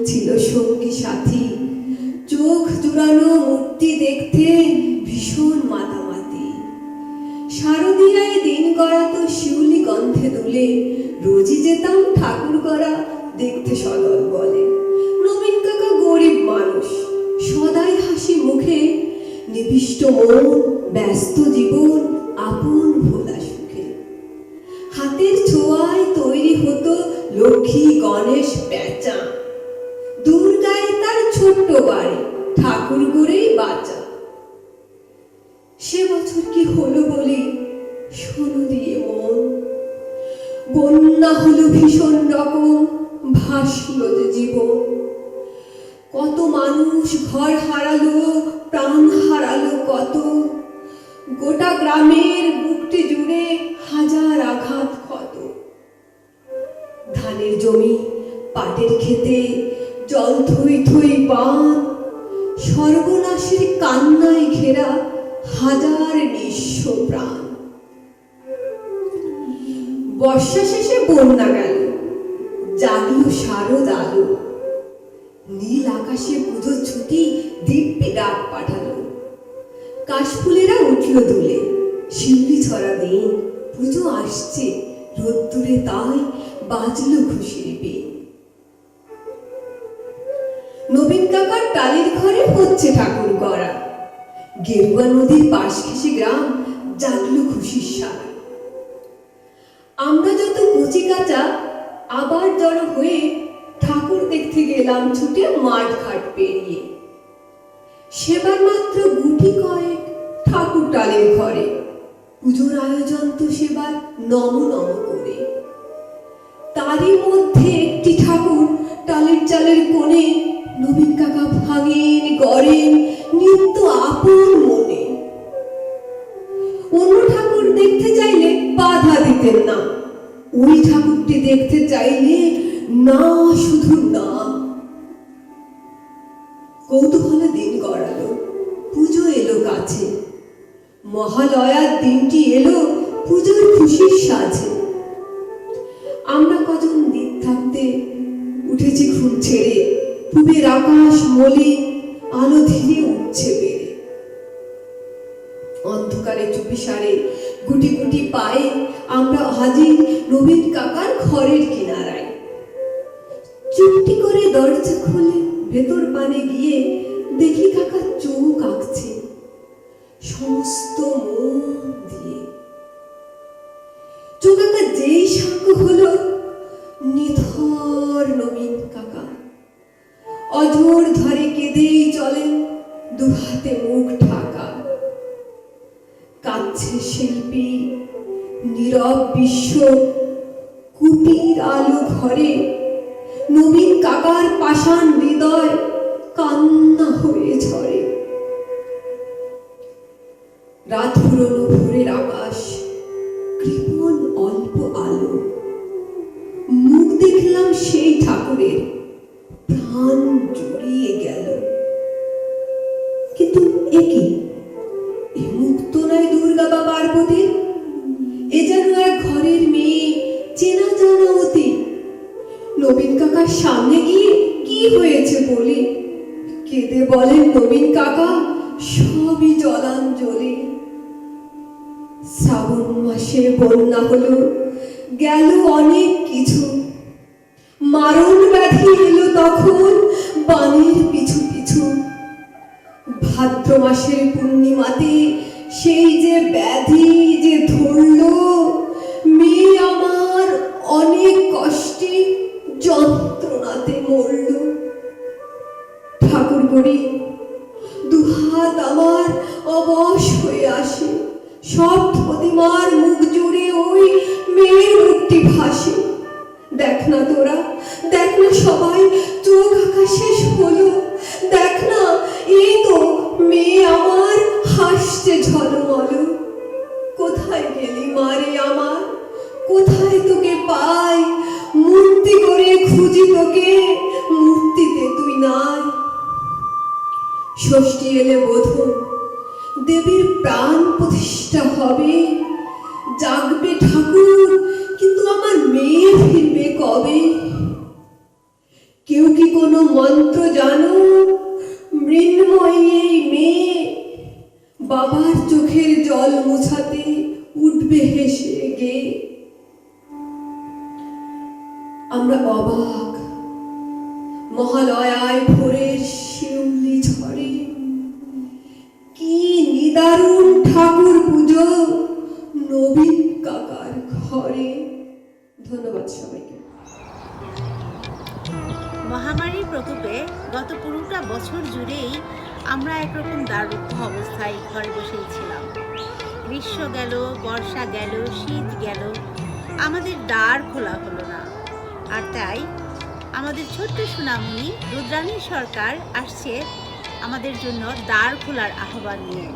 Speaker 14: ছিল সঙ্গী সাথী, চোখ জুড়ানো মূর্তি দেখতে ভীষণ মাতামাতি। শারদীয়ায় দিন গড়াতো শিউলি গন্ধে দুলে, রোজই যেতাম ঠাকুর গড়া দেখতে সদল বলে। নবীন কাকা গরিব মানুষ, সদাই হাসি মুখে, নিবিষ্ট মন, ব্যস্ত জীবন, আপন ভোলা সুখে। হাতের ছোঁয়ায় তৈরি হতো লক্ষ্মী গণেশ প্যাঁচা, দুর্গায় তার ছোট্ট বাড়ি, ঠাকুর গড়েই বাঁচা। সে বছর কি হলো বলি শোনো দিয়ে মন, বন্যা হলো ভীষণ রকম, ভাসলো যে জীবন। কত মানুষ ঘর হারালো, প্রাণ হারালো কত, গোটা গ্রামের বুকটি জুড়ে হাজার আঘাত ক্ষত। ধানের জমি, পাটের খেতে জল থই থই বান, সর্বনাশের কান্নায় ঘেরা হাজার নিঃস্ব প্রাণ। বর্ষা শেষে বন্যা গেল, জাগলো শারদ আলো, নীল আকাশে পুজোর ছুটি দিব্যি ডাক পাঠালো। কাশফুলেরা উঠল দুলে, শিউলি ছড়া দিন, পুজো আসছে রোদ্দুরে তাই বাজলো খুশির বিন। নবীন কাকার টালির ঘরে হচ্ছে ঠাকুর গড়া, গেরুয়া নদীর পাশ ঘেঁষে গ্রাম জাগলো খুশির সারা। আমরা যত কচি কাঁচা আবার জড়ো হয়ে ঠাকুর দেখতে গেলাম ছুটে মাঠ ঘাট পেরিয়ে। সেবার মাত্র গুটি কয়েক ঠাকুর টালের ঘরে, পুজোর আয়োজন তো সেবার নম নম করে। তারই মধ্যে একটি ঠাকুর টালের চালের কোণে নবীন কাকা ভাঙেন গড়েন নিত্য আপন মনে। অন্য ঠাকুর দেখতে চাইলে বাধা দিতেন না, ওই ঠাকুরটি দেখতে চাইলে না শুধু না। কৌতূহলে দিন গড়ালো, পুজো এলো কাছে, মহালয়ার দিনটি এলো পুজোর খুশির সাজে। আমরা কজন দিন থাকতে উঠেছি ঘুম ছেড়ে, পূবের আকাশ মলিন, আলো ধীরে উঠছে বেড়ে। অন্ধকারে চুপি সারে গুটি গুটি পায়ে আমরা হাজির নবীন কাকার ঘরের কিনারায়। চুপটি করে দরজা খুলে ভেতর পানে গিয়ে দেখি কাকা চোখ আঁকছে সমস্ত মন দিয়ে। চোখ আঁকা যেই সাক্ষ্য হলো নিথর নবীন কাকা, অঝোর ধরে কেঁদেই চলেন, দুহাতে মুখ ঢাকা। কাঁদছে শিল্পী, নীরব বিশ্ব, কুটির আলো ঘরে, নবীন কাকার পাষাণ হৃদয় কান্না হয়ে ঝরে। রাত ফুরোনো ভোরের আকাশ, কৃপণ অল্প আলো, মুখ দেখলাম সেই ঠাকুরের, প্রাণ জড়িয়ে গেল। কিন্তু একই এ মুক্ত নয় দুর্গা বা পার্বতীর, এ যেন এক ঘরের মেয়ে, চেনা জানা অতি। নবীন কাকার সামনে গিয়ে কি হয়েছে বলি, কেঁদে বলেন নবীন কাকা সবই জলাঞ্জলি। শ্রাবণ মাসে বন্যা হলো, গেল অনেক কিছু, মারণ ব্যাধি এলো তখন বানের পিছু পিছু। ভাদ্র মাসের পূর্ণিমাতে সেই যে ব্যাধি যে ধরলো, মেয়ে আমার অনেক কষ্টে যন্ত্রণাতে মরল। ঠাকুর গড়ি দুহাত আমার অবশ হয়ে আসে, সব প্রতিমার মুখ জুড়ে ওই মেয়ের মুখটি ভাসে। দেখ না তোরা, দেখ না সবাই, চোখ আঁকা শেষ হলো, দেখ না এই তো মেয়ে আমার হাসছে ঝলমল। কোথায় গেলি মারে আমার, কোথায় তোকে পাই, মূর্তি করে খুঁজি তোকে, মূর্তিতে তুই নাই। ষষ্ঠী এলে বোধন, দেবীর প্রাণ প্রতিষ্ঠা হবে, জাগবে ঠাকুর, কিন্তু আমার মেয়ে ফিরবে কবে? কেউ কি কোনো মন্ত্র জানো, মৃন্ময়ী এই মেয়ে বাবার চোখের জল মুছাতে উঠবে হেসে গে। আমরা অবাক, মহালয়ায় ভোরের শিউলি ঝরে, কি নিদারুণ ঠাকুর পুজো নবীন কাকার ঘরে। ধন্যবাদ সবাইকে।
Speaker 1: মহামারীর প্রকোপে গত পুরোটা বছর জুড়েই আমরা একরকম দারুদ্ধ অবস্থায় ঘরে বসেই ছিলাম। গ্রীষ্ম গেল, বর্ষা গেল, শীত গেল, আমাদের দ্বার খোলা হলো না। আর তাই আমাদের ছোট্ট সোনামণি রুদ্রাণী সরকার আসছে আমাদের জন্য দ্বার খোলার আহ্বান নিয়ে।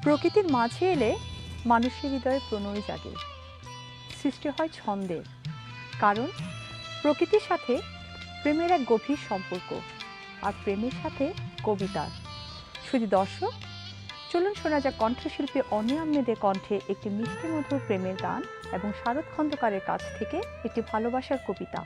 Speaker 2: প্রকৃতির মাঝে এলে মানুষের হৃদয়ে প্রণয় জাগে, সৃষ্টি হয় ছন্দের। কারণ প্রকৃতির সাথে প্রেমের এক গভীর সম্পর্ক, আর প্রেমের সাথে কবিতার। শুধু দর্শক, চলুন শোনা যাক কণ্ঠশিল্পী অনি আহমেদের কণ্ঠে একটি মিষ্টি মধুর প্রেমের গান এবং শারদ খন্দকারের কাছ থেকে একটি ভালোবাসার কবিতা।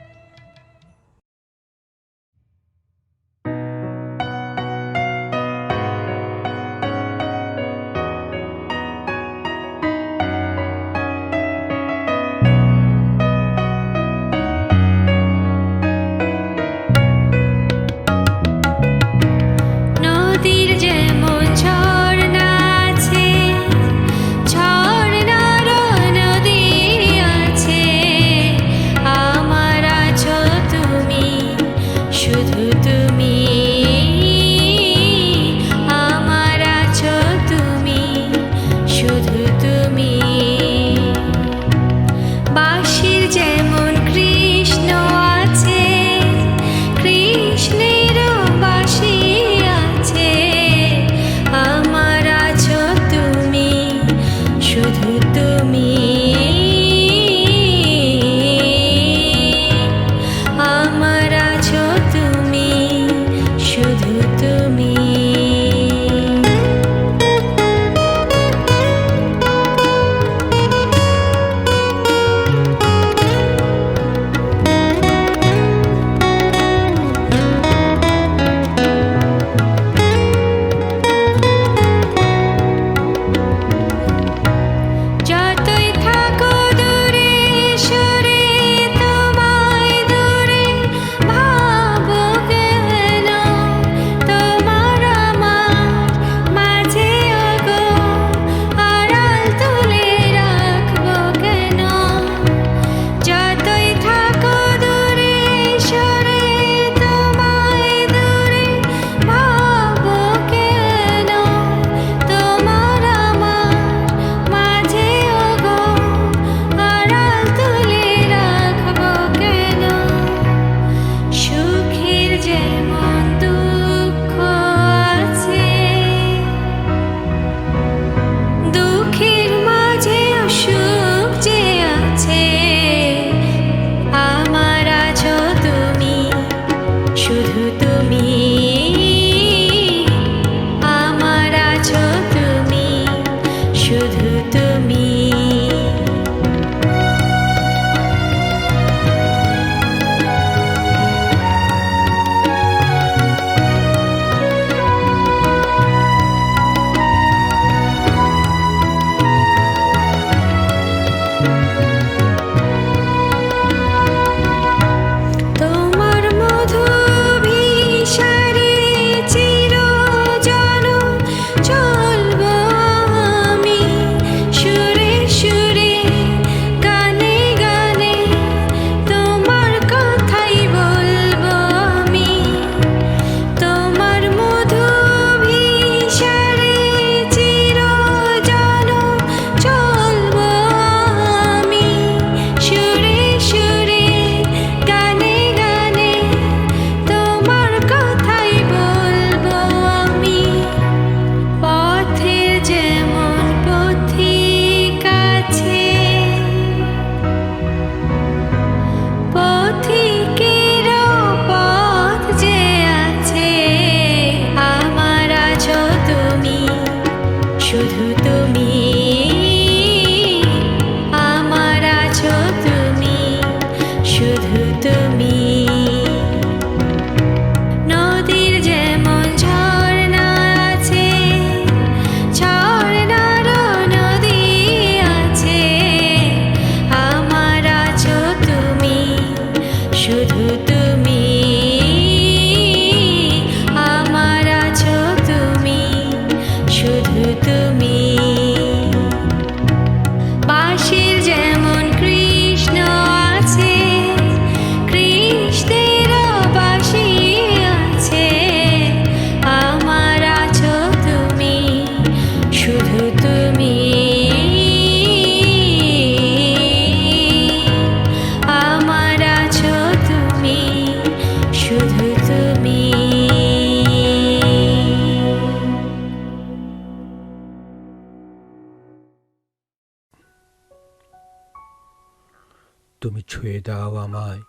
Speaker 15: তুমি ছুঁয়ে দাও আমায়,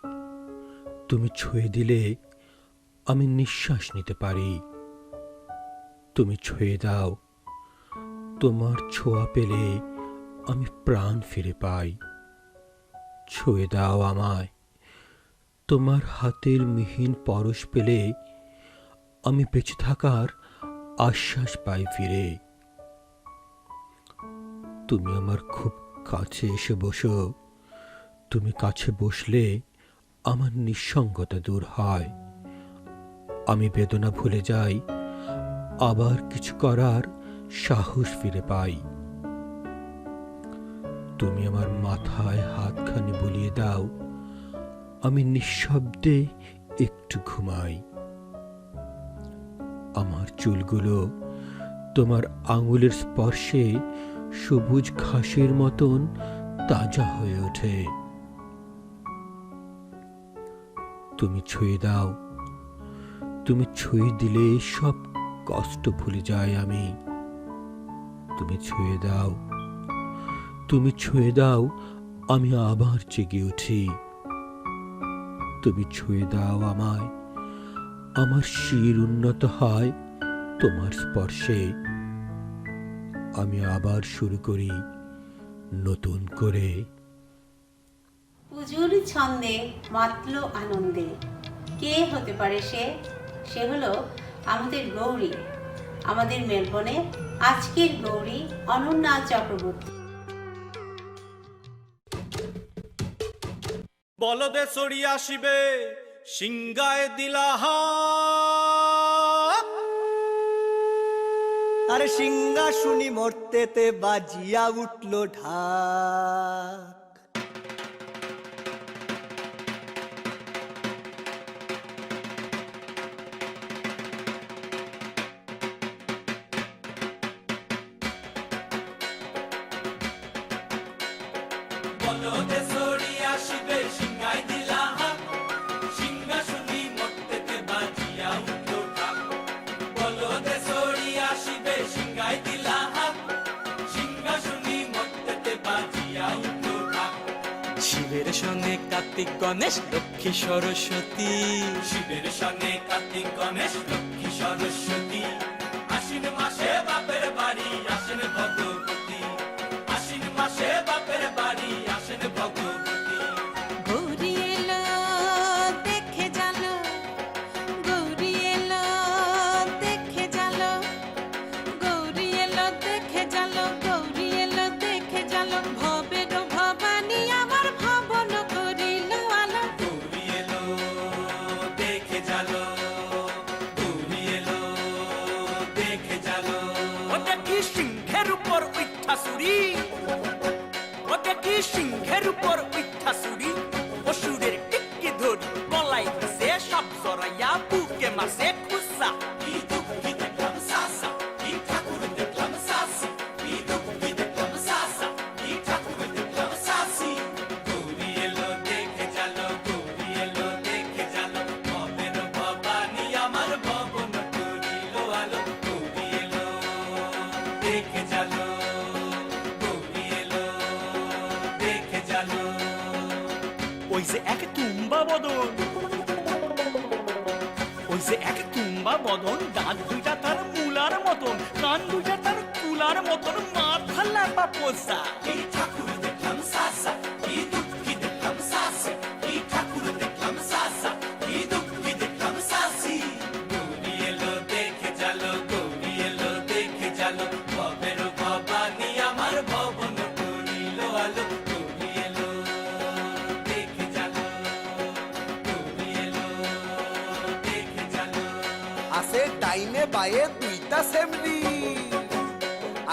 Speaker 15: তুমি ছুঁয়ে দিলে আমি নিঃশ্বাস নিতে পারি। তুমি ছুঁয়ে দাও, তোমার ছোঁয়া পেলে আমি প্রাণ ফিরে পাই। ছুঁয়ে দাও আমায়, তোমার হাতের মিহিন পরশ পেলে আমি বেঁচে থাকার আশ্বাস পাই ফিরে। তুমি আমার খুব কাছে এসে বসো, তুমি কাছে বসলে আমার নিঃসঙ্গতা দূর হয়। আমি বেদনা ভুলে যাই, আবার কিছু করার সাহস ফিরে পাই। তুমি আমার মাথায় হাতখানি বুলিয়ে দাও, আমি নিঃশব্দে একটু ঘুমাই। আমার চুলগুলো তোমার আঙুলের স্পর্শে সবুজ ঘাসের মতন তাজা হয়ে ওঠে। তুমি ছুঁয়ে দাও, তুমি ছুঁয়ে দিলে সব কষ্ট ভুলে যাই আমি। তুমি ছুঁয়ে দাও, তুমি ছুঁয়ে দাও, আমি আবার জেগে উঠি। তুমি ছুঁয়ে দাও আমায়, আমার শির উন্নত হয় তোমার স্পর্শে। আমি আবার শুরু করি নতুন করে।
Speaker 1: পুজোর ছন্দে মাতল আনন্দে কে হতে পারে সে? সে হলো আমাদের গৌরী, আমাদের মেলবনে আজকের গৌরী অনন্যা চক্রবর্তী।
Speaker 9: বলদে সরিয়া আসিবে সিংগায় দিলাহা,
Speaker 16: আরে সিংহা শুনি মর্তেতে বাজিয়া উঠল ঢাক।
Speaker 9: বলদে সরিয়া আসিবে সিংগায় দিলাহা, সিংহা শুনি মর্তেতে বাজিয়া উঠল ঢাক। বলদে সরিয়া আসিবে সিংগায় দিলাহা, সিংহা শুনি মর্তেতে বাজিয়া উঠল ঢাক। শিবের সঙ্গে কার্তিক গণেশ লক্ষ্মী সরস্বতী, শিবের সঙ্গে কার্তিক গণেশ লক্ষ্মী সরস্বতী। আশ্বিন মাসে বাপের বাড়ি আসেন ভগবতী, আশ্বিন মাসে বাপের বাড়ি আসেন ভগবতী।
Speaker 4: গৌরী এলো দেখে জালো, গৌরী এলো দেখে জালো, গৌরী এলো দেখে জালো, গৌরী এলো দেখে জালো। ভবের ভবানী আমার ভবন করিল আলো।
Speaker 9: গৌরী এলো দেখে জালো, গৌরী এলো দেখে জালো। ও দেখি সিংহের উপর উঠা ও দেখি সিংহের উপর উঠা সুরি, অসুরের টিকি ধরি গলায় দিছে সব জড়াইয়া বুকে মাসে খুসা। কি দুঃখী দেখলাম সাসা, কি ঠাকুর দেখলাম সাসি, কি দুঃখী দেখলাম সাসা, কি ঠাকুর দেখলাম সাসি। গৌরী এলো দেখে জালো, গৌরী এলো দেখে জালো। ভবের ভবানী আমার ভবন করিল আলো। গৌরী এলো দেখে জালো, গৌরী এলো দেখে জালো। ওই যে এক তুম্বা বদন, ওই যে এক তুম্বা বদন, দাঁত দুইটা তার মূলার মতন, কান দুইটা তার কুলার মতন, মাথা লাপা পোষা। কি ঠাকুর দেখলাম সাসা, কি দুঃখী দেখলাম সাসি, কি ঠাকুর দেখলাম সাসা, কি দুঃখী দেখলাম সাসি। গৌরী এলো দেখে জালো, গৌরী এলো দেখে জালো। ভবের ভবানী আমার ভবন করিল আলো। গৌরী এলো দেখে জালো, গৌরী এলো দেখে জালো।
Speaker 16: আছে ডাইনে বায়ে দুইটা সেমরি,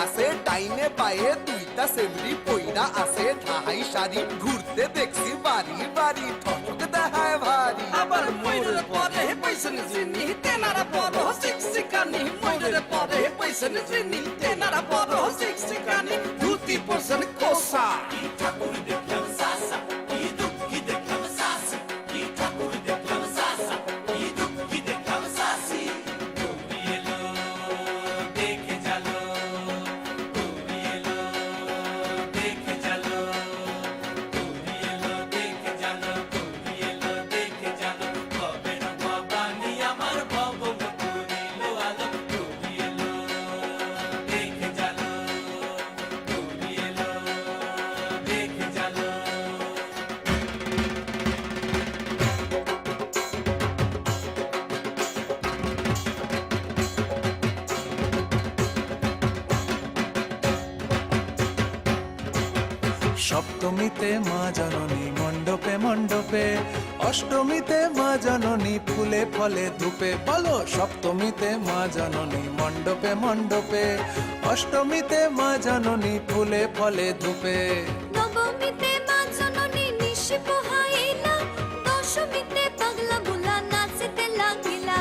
Speaker 16: আছে ডাইনে বায়ে দুইটা সেমরি, পইরা আছে ঢাহাই শাড়ি, ঘুরতে দেখছি বাড়ি বাড়ি, ঠক দেখায় ভারী।
Speaker 9: আবার ময়ূরের পরে পয়সন জিনি, তেনারা বড় শিক্ষিকানি। ময়ূরের পরে পয়সন জিনি, তেনারা বড় শিক্ষিকানি। ধুতি পরশন কোসা। কি ঠাকুর দেখলাম সাসা, কি দুঃখী দেখলাম সাসি, কি ঠাকুর দেখলাম সাসা, কি দুঃখী দেখলাম সাসি। গৌরী এলো দেখে জালো, গৌরী এলো দেখে জালো, গৌরী এলো দেখে
Speaker 12: সপ্তমীতে মা জননী মণ্ডপে মণ্ডপে, অষ্টমীতে মা জননী ফুলে ফলে ধূপে। বলো সপ্তমীতে মা জননী মণ্ডপে মণ্ডপে, অষ্টমীতে মা জননী ফুলে ফলে ধূপে।
Speaker 5: নবমীতে মা জননী নিশি পোহাইলা, দশমীতে পাগলা বুলা নাচতে লাগিলা।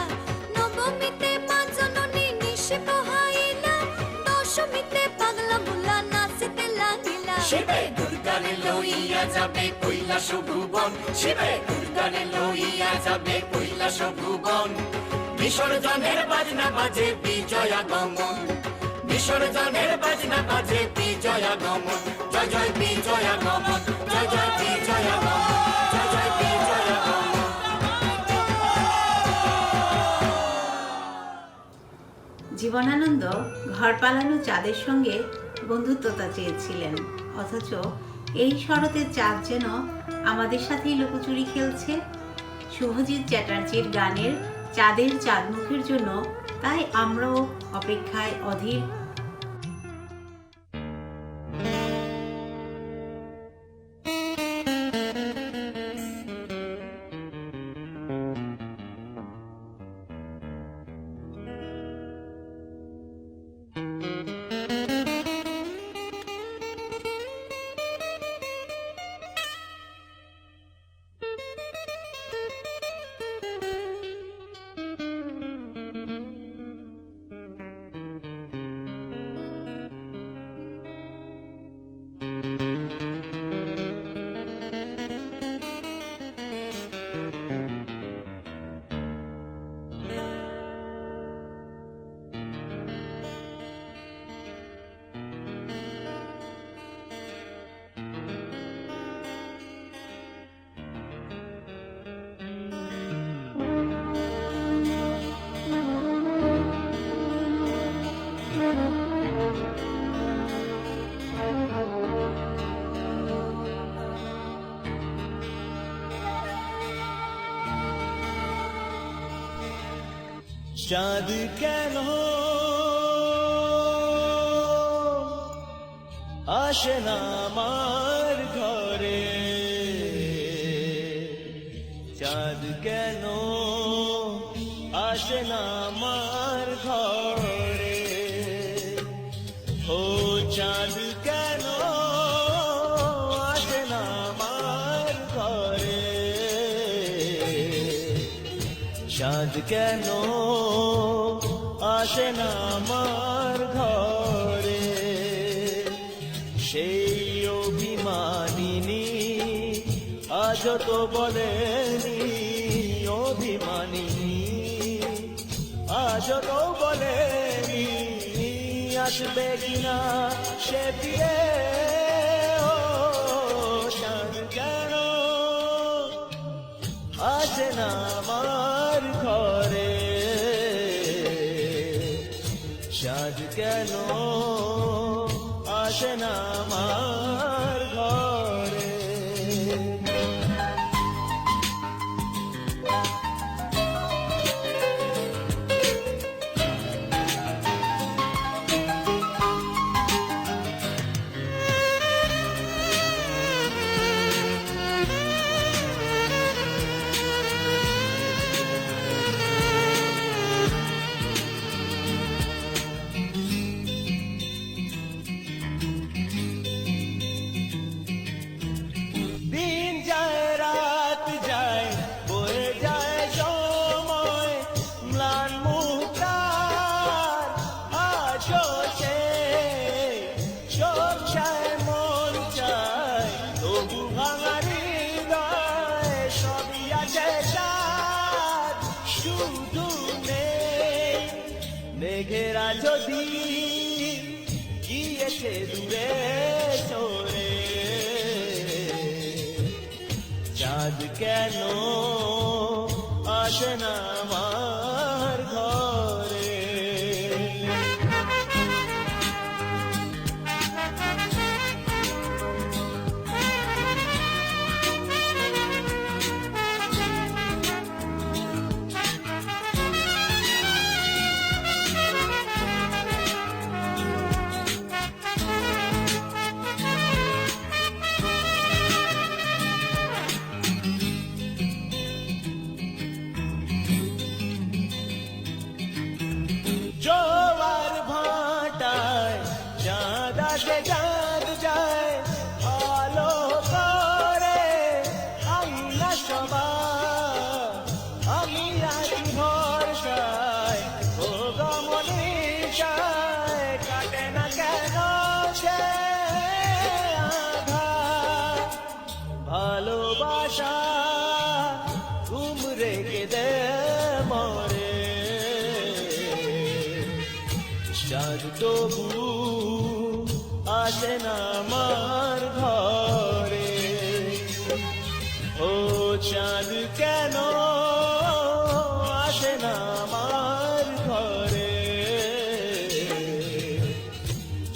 Speaker 5: নবমীতে মা জননী নিশি পোহাইলা, দশমীতে পাগলা বুলা নাচতে লাগিলা।
Speaker 9: শিবে দুর্গারে লইয়া যাবে কৈলাস ভুবন, শিবে দুর্গারে লইয়া যাবে কৈলাস ভুবন। বিসর্জনের বাজনা বাজে বিজয়া গমন, বিসর্জনের বাজনা বাজে বিজয়া গমন। জয় জয় বিজয়া গমন, জয় জয় বিজয়া গমন, জয় জয় বিজয়া গমন।
Speaker 1: জীবনানন্দ ঘর পালানো চাঁদের সঙ্গে বন্ধুত্বতা চেয়েছিলেন, অথচ এই শরতের চাঁদ যেন আমাদের সাথেই লুকোচুরি খেলছে। শুভজিৎ চ্যাটার্জির গানের চাঁদের চাঁদমুখের জন্য তাই আমরাও অপেক্ষায় অধীর।
Speaker 9: চাঁদ কেন আসে না আমার ঘরে, চাঁদ কেন আসে না আমার ঘরে। ও চাঁদ কেন আসে না আমার ঘরে, চাঁদ কেন আসে না আমার ঘরে। সেই অভিমানিনী আজ তো বলেনি, অভিমানিনী আজ তো বলেনি আসবে কিনা সে ফিরে। ও চাঁদ কেন আসে না আমার ঘরে, চাঁদ কেন আসে না আমার ঘরে। দিন যায় রাত যায় বয়ে যায় সময়, ম্লান মুক্তার আজও সে চোখ চায় মন চায়, তবু ভাঙার হৃদয় সবই আছে সাথ, শুধু নেই মেঘেরা যদি গিয়েছে দূরে চলে। চাঁদ কেন আসে না আমার ঘরে। তবু আসে না আমার ঘরে। ও চাঁদ কেন আসে না আমার ঘরে,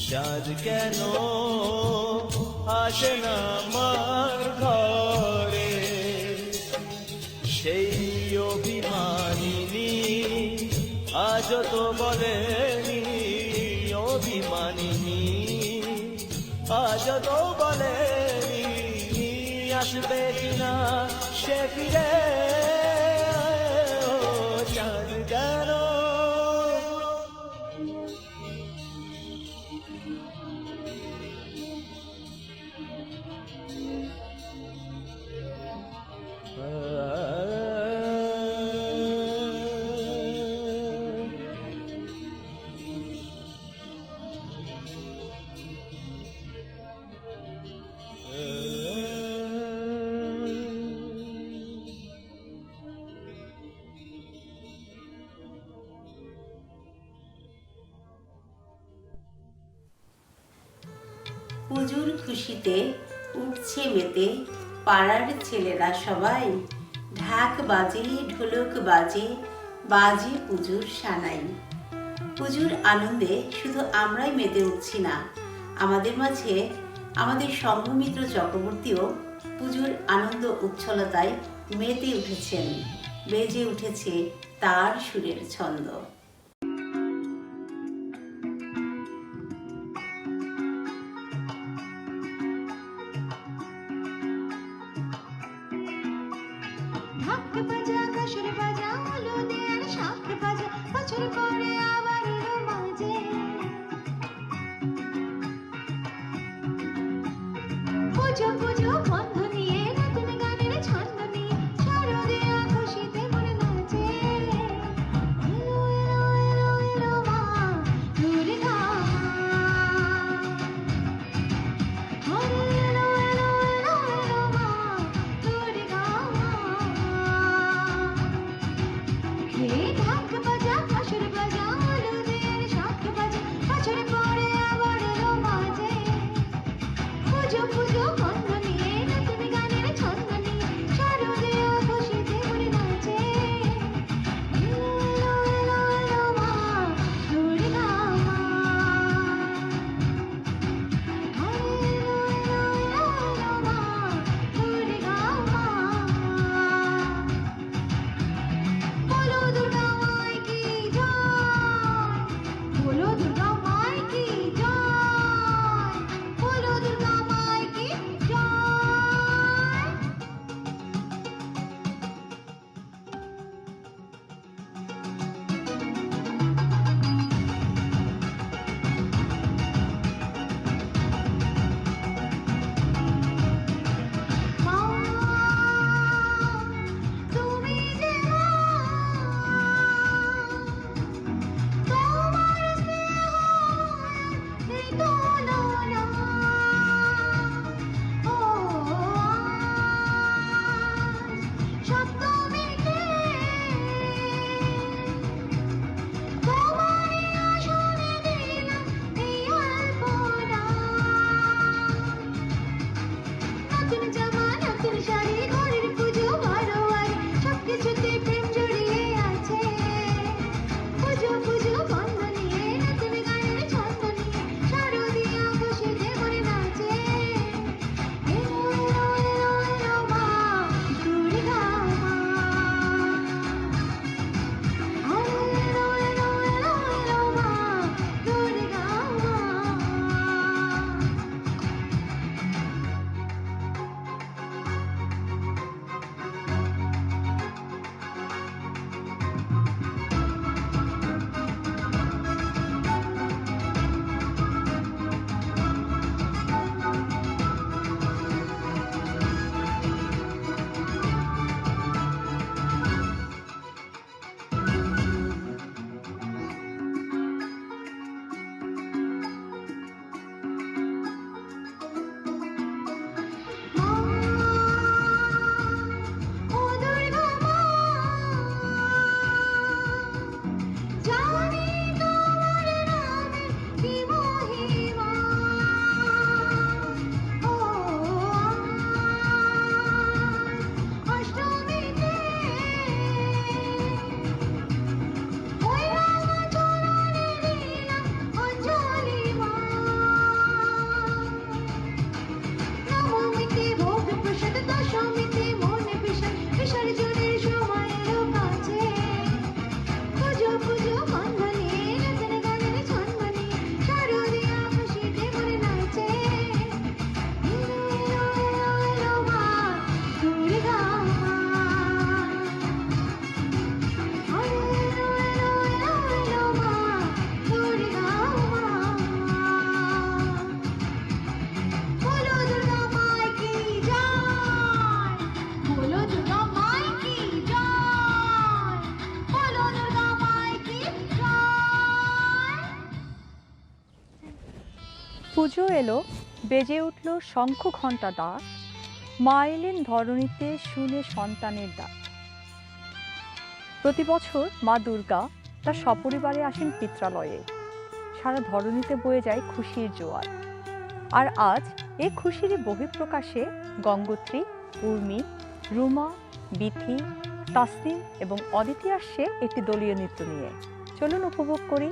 Speaker 9: চাঁদ কেন আসে না আমার ঘরে। সেই অভিমানিনী আজ তো বলেনি, অভিমানিনী আজ তো বলেনি আসবে কিনা সে ফিরে। ও চাঁদ কেন
Speaker 1: পুজোর খুশিতে উঠছে মেতে পাড়ার ছেলেরা সবাই, ঢাক বাজে ঢোলক বাজে বাজে পুজোর সানাই। পুজোর আনন্দে শুধু আমরাই মেতে উঠছি না, আমাদের মাঝে আমাদের সংঘমিত্র চক্রবর্তীও পুজোর আনন্দ উচ্ছলতায় মেতে উঠেছেন, বেজে উঠেছে তার সুরের ছন্দ।
Speaker 4: ঢাক বাজা কাসর বাজা হলো দেয়ার শাখ বাজা, বছর পরে আবার এলো মাঝে। পুজো পুজো বন্ধ নিয়ে নতুন গানের ছন্দ নিয়ে শারদীয়া খুশিতে মনে নাচে। এলো এলো এলো এলো মা দুর্গা মা, হরে এলো এলো এলো এলো মা দুর্গা মা। হে ঢাক বাজা কাসর বাজা হলো দেয়ার শাখ বাজা, বছর পরে আবার এলো মাঝে। পুজো পুজো বন্ধ নিয়ে নতুন গানের ছন্দ নিয়ে শারদীয়া খুশিতে মনে নাচে। এলো এলো এলো এলো মা দুর্গা মা, হরে এলো এলো এলো এলো মা দুর্গা মা। বলো দুর্গা
Speaker 2: পুজো এলো, বেজে উঠল শঙ্খ ঘণ্টা ডাক, মা এলেন ধরণীতে শুনে সন্তানের ডাক। প্রতি বছর মা দুর্গা তার সপরিবারে আসেন পিত্রালয়ে, সারা ধরণীতে বয়ে যায় খুশির জোয়ার। আর আজ এই খুশিরই বহিঃপ্রকাশে গঙ্গোত্রী, উর্মি, রুমা, বিথি, তাসনিম এবং অদিতি আসছে একটি দলীয় নৃত্য নিয়ে। চলুন উপভোগ করি।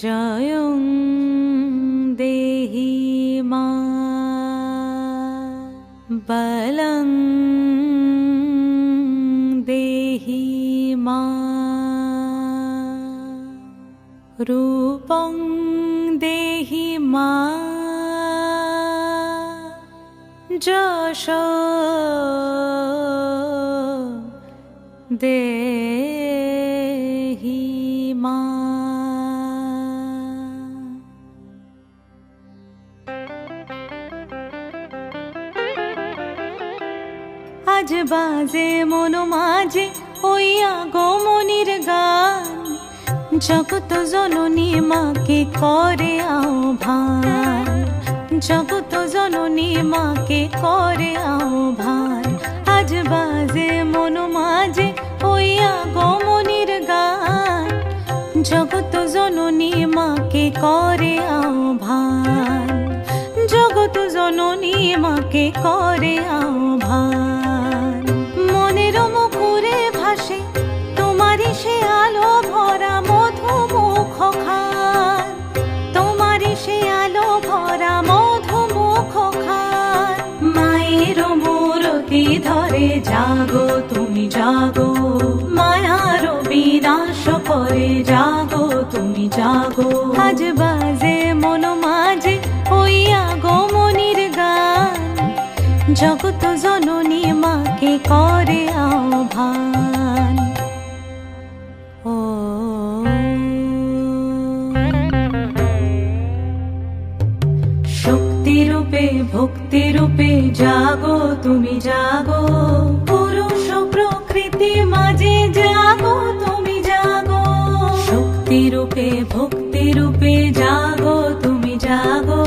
Speaker 5: জয়ং দেহি মা বলং দেহি মা রূপং দেহি মা যশ দেহি মা। আজ বাজে মন মাঝে ওই আগমনির গান, জগত জননী মাকে করে আহ্বান, জগত জননী মাকে করে আহ্বান। আজ বাজে মন মাঝে ওই আগমনির গান, জগত জননী মাকে করে আহ্বান, জগত জননী মাকে করে আহ্বান। মনের মুখরে ভাসে তোমারই সে আলো ভরা মধুমুখ খান, তোমারই সে আলো ভরা মধুমুখ খান। মায়ের মূরতি ধরে জাগো তুমি জাগো, মায়ার বিনাশ করে জাগো তুমি জাগো। আজ বাজে মন মাঝে ওই আগমনির গান, জগত জননী মাকে করে আহ্বান। ও শক্তি রূপে ভক্তি রূপে জাগো তুমি জাগো, পুরুষ প্রকৃতি মাঝে জাগো তুমি জাগো। শক্তি রূপে ভক্তি রূপে জাগো তুমি জাগো,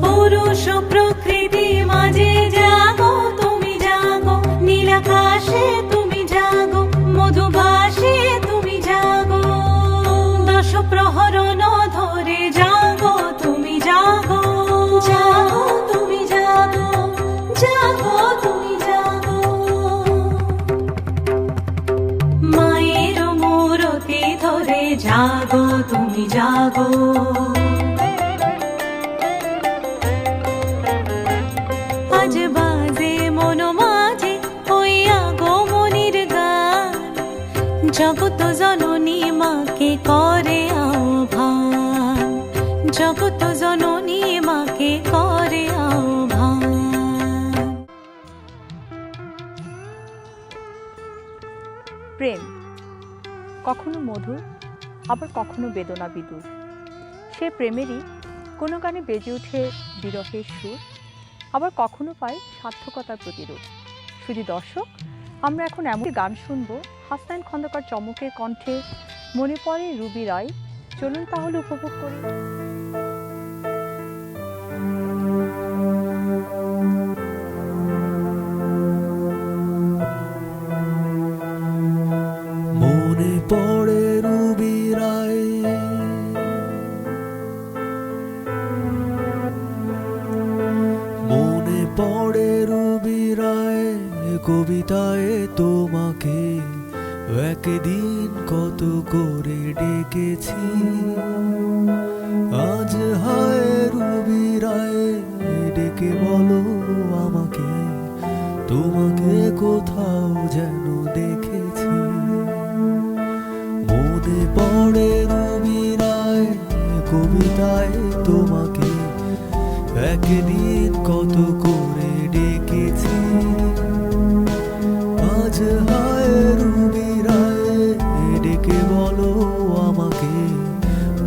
Speaker 5: পুরুষ প্রকৃতি মাঝে জাগো তুমি জাগো। নীলাকাশে তুমি জাগো, মধুভাসে তুমি জাগো, দশ প্রহরণ ধরে জাগো তুমি জাগো, জাগো তুমি জাগো, জাগো তুমি জাগো। মায়ের মূরতি ধরে জাগো তুমি জাগো। আজ বাজে মন মাঝে ওই আগমনির গান, জগত জননী মাকে করে আহ্বান, জগত জননী মাকে করে আহ্বান।
Speaker 2: প্রেম কখনো মধুর, আবার কখনো বেদনা বিদুর। সে প্রেমেরই কোনো গানে বেজে ওঠে বিরহের সুর, আবার কখনো পায় সার্থকতার প্রতিরূপ। শুধু দর্শক, আমরা এখন এমন গান শুনবো হাসনাইন খন্দকার চমকের কণ্ঠে, মনে পড়ে রুবি রায়। চলুন তাহলে উপভোগ করি।
Speaker 12: মনে পড়ে রুবি রায়, মনে পড়ে রুবি রায়, কবিতায় তোমাকে একদিন কত করে ডেকেছি। আজ হায় রুবি রায়, ডেকে বলো আমাকে, তোমাকে কোথাও যেন দেখেছি। মনে পড়ে রুবি রায়, কবিতায় তোমাকে একদিন কত করে ডেকেছি। আজ হায় রুবি রায়, ডেকে বলো আমাকে,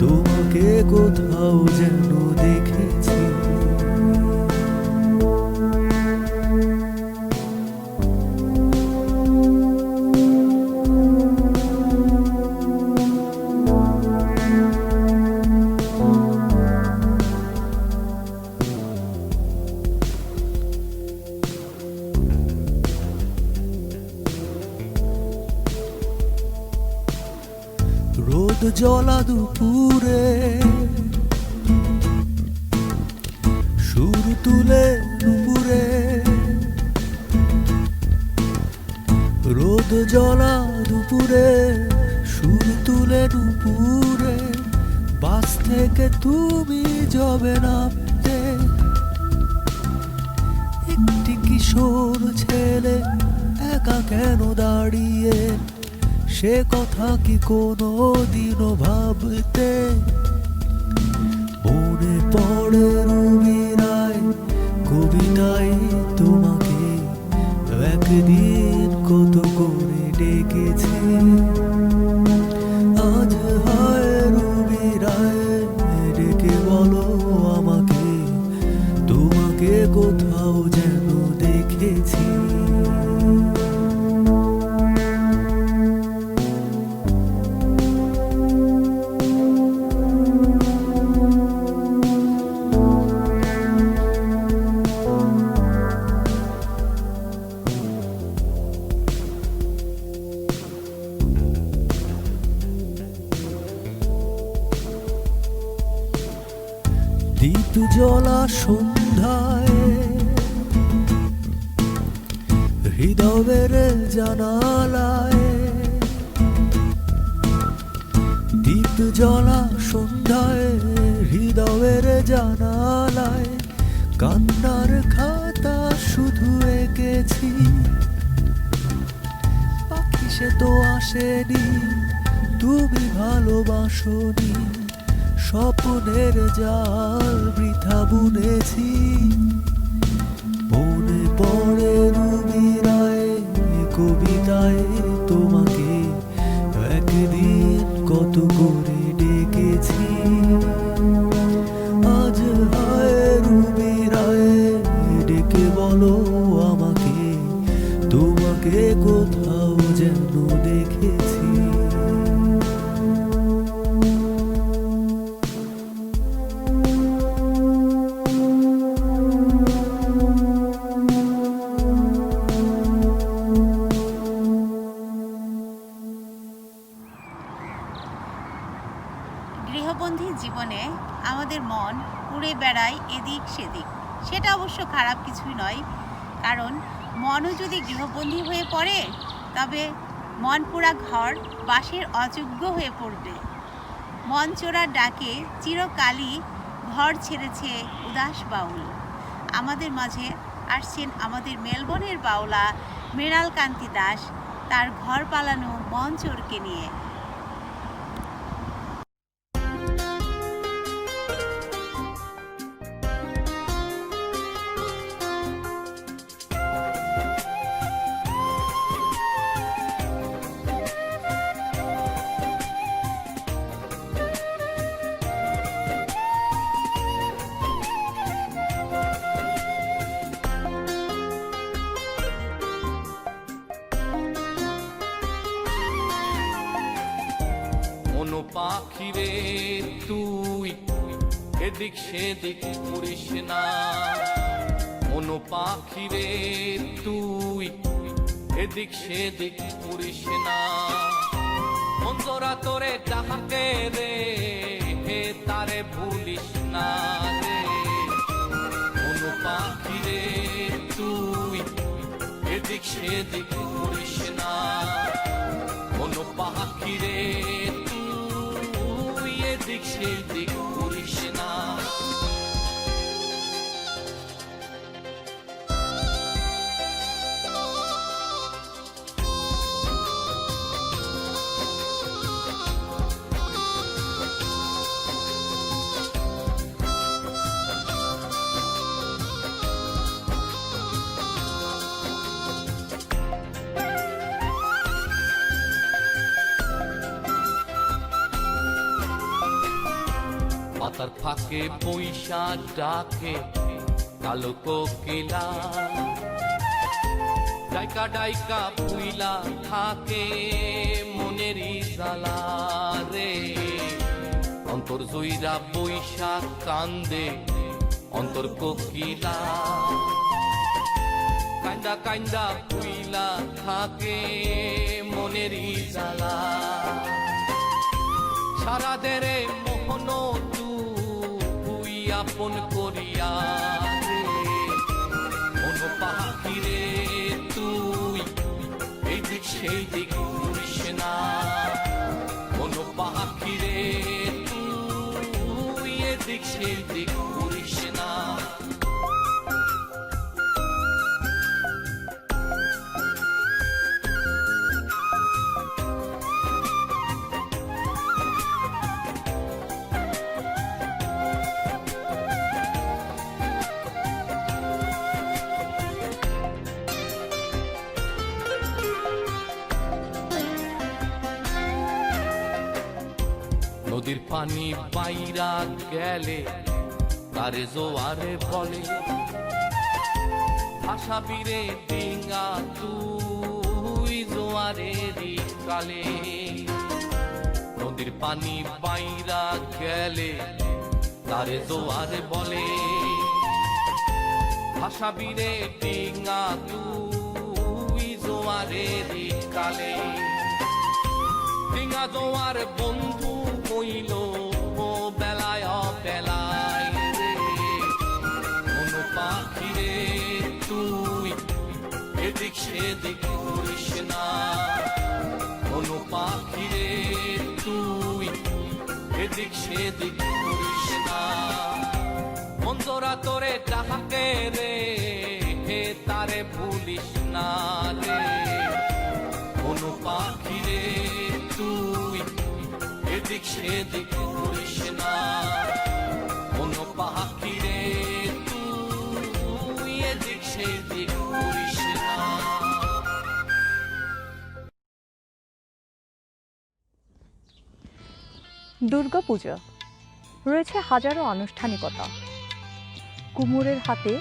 Speaker 12: তোমাকে কোথাও যেন দেখেছি। জলা দুপুরে সুর তুলে নুপুরে, রোদ জলা দুপুরে সুর তুলে নুপুরে, বাস থেকে তুমি যাবে নামতে। একটি কিশোর ছেলে একা কেন দাঁড়িয়ে, সে কথা কি কোনো দিনও ভাবতে? মনে পড়ে রবি রায় কবিতায় তোমাকে একদিন কত করে ডেকেছে। আজ হয় রবি রায় ডেকে বলো আমাকে, তোমাকে কোথাও যেন দেখেছি। দীপ জ্বলা সন্ধ্যায় হৃদয়ের জানালায়, দীপ জ্বলা সন্ধ্যায় হৃদয়ের জানালায়, কান্নার খাতা শুধু এঁকেছি। পাখি সে তো আসেনি, তুমি ভালোবাসোনি, স্বপ্নের জাল বৃথা বুনেছি। মনে পড়ে রবি রায় কবিতায় তোমাকে একদিন কত করে ডেকেছি। আজ হয় রবি রায় ডেকে বলো আমাকে, তোমাকে কোথাও যেন দেখেছি।
Speaker 1: গৃহবন্দী জীবনে আমাদের মন উড়ে বেড়ায় এদিক সেদিক। সেটা অবশ্য খারাপ কিছুই নয়, কারণ মনও যদি গৃহবন্দী হয়ে পড়ে তবে মন পোড়া ঘর বাসের অযোগ্য হয়ে পড়বে। মন চোরার ডাকে চিরকালই ঘর ছেড়েছে উদাস বাউল। আমাদের মাঝে আসছেন আমাদের মেলবোর্নের বাউলা মৃণাল কান্তি দাস, তার ঘর পালানো মন চোরকে নিয়ে।
Speaker 9: পাখিরে তুই এদিক সেদিক করিস না, মনো পাখিরে তুই এদিক সেদিক করিস না। অন্তরা তোরে ডাকে রে, হে তারে ভুলিস না রে। মনো পাখিরে তুই এদিক সেদিক করিস না, মনো পাখিরে এদিক সেদিক করিস না। পাতার ফাঁকে পয়সা ডাকে কালো কোকিলা, ডাইকা ডাইকা পুইলা থাকে মনেরই জ্বালা রে। অন্তর জুইরা বৈশা কান্দে অন্তর কোকিলা, কান্দা কান্দা পুইলা থাকে মনেরই জ্বালা।
Speaker 12: সারা দেরে মোহন তুই আপন করিয়া রে মন পাখি রে তুই এই দিক সেই দিক ঘুরিস না মন পাখি রে তুই এদিক সেই দিক ঘুরিস না নদীর পানি বাইরা গেলে তারে জোয়ারে বলে ভাসাবি রে ডিঙ্গা তুই জোয়ারেরই কালে নদীর পানি বাইরা গেলে তারে জোয়ারে বলে ভাসাবি রে ডিঙ্গা তুই জোয়ারেরই কালে ডিঙ্গা জোয়ার বন্ধু কইল ও বেলায় বেলায় রে মন পাখি রে তুই এদিক সেদিক ঘুরিস না মন পাখি রে তুই এদিক সেদিক ঘুরিস না মঞ্জরা তোরে ডাকে রে হে তারে ভুলিস না রে মন পাখি রে তুই এদিক সেদিক ঘুরিস না মন পাখি রে তুই এদিক সেদিক ঘুরিস না
Speaker 2: দুর্গাপূজা রয়েছে হাজারো আনুষ্ঠানিকতা। কুমোরের হাতে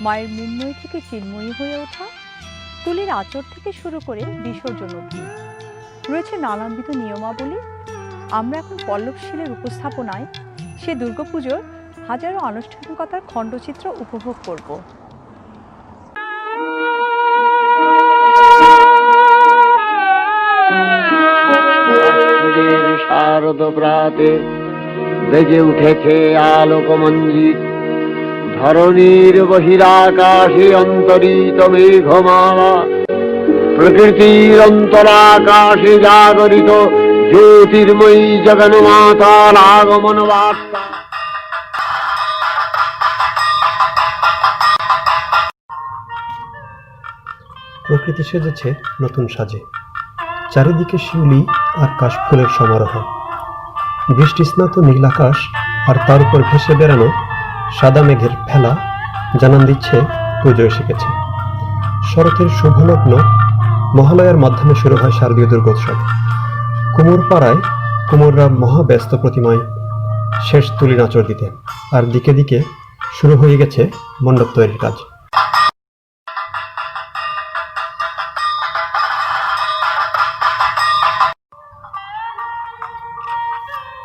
Speaker 2: মায়ের মৃন্ময়ী থেকে চিন্ময়ী হয়ে ওঠা, তুলির আঁচড় থেকে শুরু করে বিসর্জন অবধি রয়েছে নানাবিধ নিয়মাবলী। আমরা এখন পল্লবশীলের উপস্থাপনায় সে দুর্গাপুজোর হাজারো আনুষ্ঠানিকতার খণ্ডচিত্র উপভোগ করব।
Speaker 17: শারদ প্রাতে বেজে উঠেছে আলোকমঞ্জিত, ধরণীর বহিরাকাশে অন্তরিত মেঘমালা, প্রকৃতির অন্তরাকাশে জাগরিত জ্যোতির্ময়ী জগন্মাতার আগমন বার্তা।
Speaker 18: প্রকৃতি সেজেছে নতুন সাজে, চারিদিকে শিউলি আর কাশফুলের সমারোহ। বৃষ্টিস্নাত নীল আকাশ আর তার উপর ভেসে বেড়ানো সাদা মেঘের ফেলা জানান দিচ্ছে পুজো এসে গেছে। শরতের শুভলগ্ন মহালয়ার মাধ্যমে শুরু হয় শারদীয় দুর্গোৎসব। কুমোর পাড়ায় কুমোররা মহাব্যস্ত প্রতিমায় শেষ তুলি নাচড় দিতে, আর দিকে দিকে শুরু হয়ে গেছে মণ্ডপ তৈরির কাজ।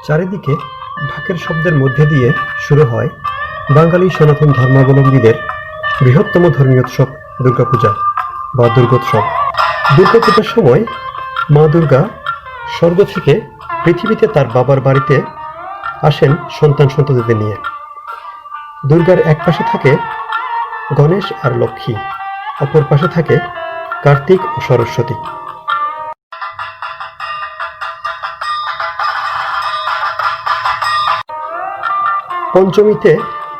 Speaker 18: চারিদিকে ঢাকের শব্দের মধ্যে দিয়ে শুরু হয় বাঙালি সনাতন ধর্মাবলম্বীদের বৃহত্তম ধর্মীয় উৎসব দুর্গাপূজা বা দুর্গোৎসব। দুর্গাপূজার সময় মা দুর্গা স্বর্গ থেকে পৃথিবীতে তার বাবার বাড়িতে আসেন সন্তান সন্ততিদের নিয়ে। দুর্গার এক পাশে থাকে গণেশ আর লক্ষ্মী, অপর পাশে থাকে কার্তিক ও সরস্বতী। পঞ্চমীতে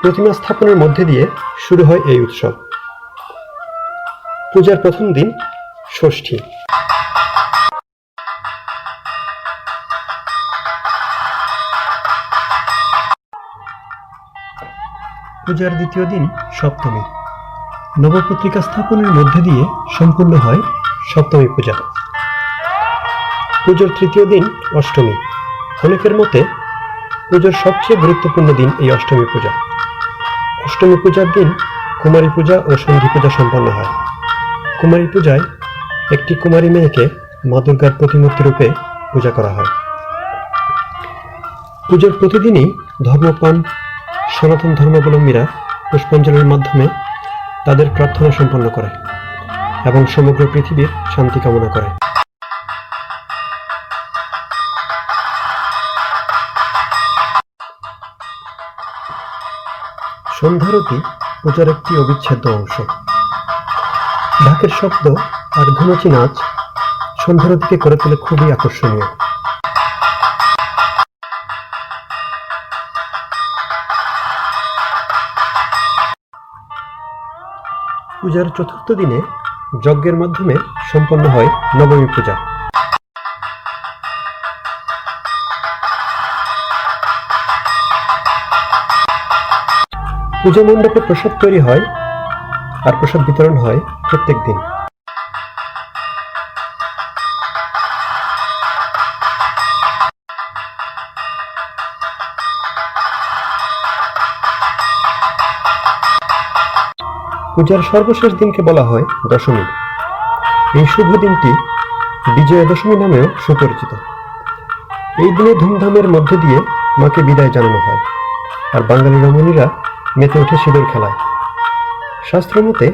Speaker 18: প্রতিমা স্থাপনের মধ্যে দিয়ে শুরু হয় এই উৎসব। পূজার প্রথম দিন ষষ্ঠী। পূজার দ্বিতীয় দিন সপ্তমী। নবপত্রিকা স্থাপনের মধ্যে দিয়ে সম্পূর্ণ হয় সপ্তমী পূজা। পুজোর তৃতীয় দিন অষ্টমী। অনেকের মতে পুজোর সবচেয়ে গুরুত্বপূর্ণ দিন এই অষ্টমী পূজা। অষ্টমী পূজার দিন কুমারী পূজা ও সন্ধি পূজা সম্পন্ন হয়। কুমারী পূজায় একটি কুমারী মেয়েকে মা দুর্গার প্রতিমূর্তি রূপে পূজা করা হয়। পুজোর প্রতিদিনই ধর্মপ্রাণ সনাতন ধর্মাবলম্বীরা পুষ্পাঞ্জলির মাধ্যমে তাদের প্রার্থনা সম্পন্ন করে এবং সমগ্র পৃথিবীর শান্তি কামনা করে। সন্ধ্যারতি পূজার একটি অবিচ্ছেদ্য অংশ। ঢাকের শব্দ আর ঘুমচি নাচ সন্ধ্যারতিকে করে তোলে খুবই আকর্ষণীয়। পূজার চতুর্থ দিনে যজ্ঞের মাধ্যমে সম্পন্ন হয় নবমী পূজা। পূজা মণ্ডপে প্রসাদ তৈরি হয় আর প্রসাদ বিতরণ হয় প্রত্যেক দিন। পূজার সর্বশেষ দিনকে বলা হয় দশমী। এই শুভ দিনটি বিজয়া দশমী নামেও সুপরিচিত। এই দিনে ধুমধামের মধ্যে দিয়ে মাকে বিদায় জানানো হয়, আর বাঙালি রমণীরা মেতে ওঠে সিঁদুর খেলায়। শাস্ত্রমতে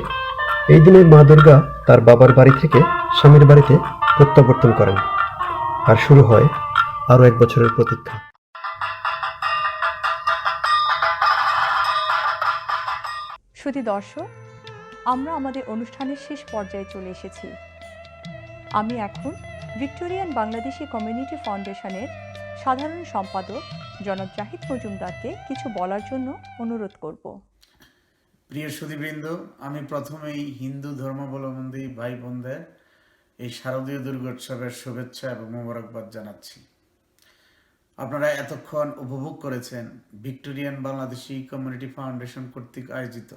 Speaker 18: এই দিনে মা দুর্গা তার বাবার বাড়ি থেকে স্বামীর বাড়িতে প্রত্যাবর্তন করেন, আর শুরু হয় আরও এক বছরের প্রতীক্ষা।
Speaker 2: শুধু দর্শক, আমরা আমাদের অনুষ্ঠানের শেষ পর্যায়ে চলে এসেছি। আমি এখন ভিক্টোরিয়ান বাংলাদেশি কমিউনিটি ফাউন্ডেশনের সাধারণ সম্পাদক জনাব জাহিদ মজুমদারকে কিছু বলার জন্য অনুরোধ করব।
Speaker 19: প্রিয় সুধীবৃন্দ, আমি প্রথমেই হিন্দু ধর্মাবলম্বী ভাই বোনদের এই শারদীয় দুর্গোৎসবের শুভেচ্ছা এবং মোবারকবাদ জানাচ্ছি। আপনারা এতক্ষণ উপভোগ করেছেন ভিক্টোরিয়ান বাংলাদেশি কমিউনিটি ফাউন্ডেশন কর্তৃক আয়োজিত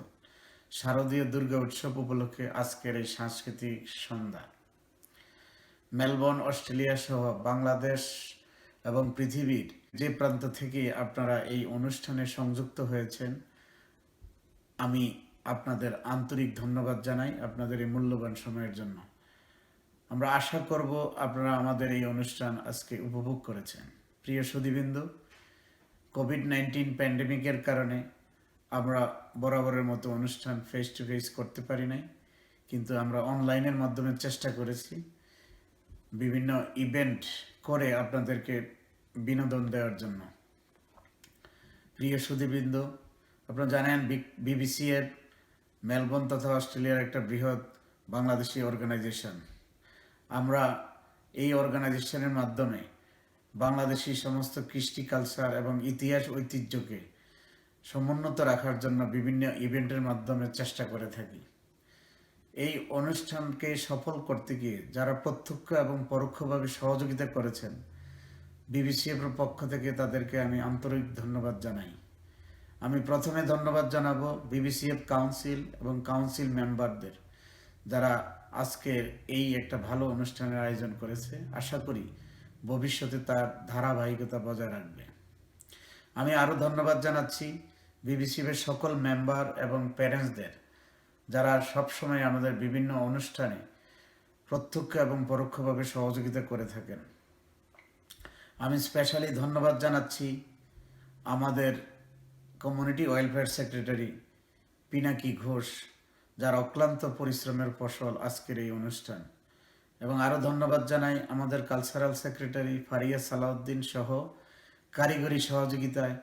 Speaker 19: শারদীয় দুর্গা উৎসব উপলক্ষে আজকের এই সাংস্কৃতিক সন্ধ্যা। মেলবোর্ন, অস্ট্রেলিয়া সহ বাংলাদেশ এবং পৃথিবীর যে প্রান্ত থেকে আপনারা এই অনুষ্ঠানে সংযুক্ত হয়েছেন, আমি আপনাদের আন্তরিক ধন্যবাদ জানাই আপনাদের এই মূল্যবান সময়ের জন্য। আমরা আশা করব আপনারা আমাদের এই অনুষ্ঠান আজকে উপভোগ করেছেন। প্রিয় সুধীবৃন্দ, কোভিড-19 প্যান্ডেমিকের কারণে আমরা বরাবরের মতো অনুষ্ঠান ফেস টু ফেস করতে পারি নাই, কিন্তু আমরা অনলাইনের মাধ্যমে চেষ্টা করেছি বিভিন্ন ইভেন্ট করে আপনাদেরকে বিনোদন দেওয়ার জন্য। প্রিয় সুধীবৃন্দ, আপনারা জানেন বিবিসি এর মেলবোর্ন তথা অস্ট্রেলিয়ার একটা বৃহৎ বাংলাদেশি অর্গানাইজেশন। আমরা এই অর্গানাইজেশনের মাধ্যমে বাংলাদেশি সমস্ত কৃষ্টি, কালচার এবং ইতিহাস ঐতিহ্যকে সমুন্নত রাখার জন্য বিভিন্ন ইভেন্টের মাধ্যমে চেষ্টা করে থাকি। এই অনুষ্ঠানকে সফল করতে গিয়ে যারা প্রত্যক্ষ এবং পরোক্ষভাবে সহযোগিতা করেছেন, বিবিসিএফ এর পক্ষ থেকে তাদেরকে আমি আন্তরিক ধন্যবাদ জানাই। আমি প্রথমে ধন্যবাদ জানাবো বিবিসিএফ কাউন্সিল এবং কাউন্সিল মেম্বারদের, যারা আজকের এই একটা ভালো অনুষ্ঠানের আয়োজন করেছে। আশা করি ভবিষ্যতে তার ধারাবাহিকতা বজায় রাখবে। আমি আরও ধন্যবাদ জানাচ্ছি বিবিসিএফ এর সকল মেম্বার এবং প্যারেন্টসদের, যারা সবসময় আমাদের বিভিন্ন অনুষ্ঠানে প্রত্যক্ষ এবং পরোক্ষভাবে সহযোগিতা করে থাকেন। আমি স্পেশালি ধন্যবাদ জানাচ্ছি আমাদের community welfare secretary Pinaki Ghosh, যার অক্লান্ত পরিশ্রমের ফসল আজকের এই অনুষ্ঠান। এবং আরও ধন্যবাদ জানাই আমাদের কালচারাল সেক্রেটারি ফারিয়া সালাউদ্দিন সহ কারিগরি সহযোগিতায়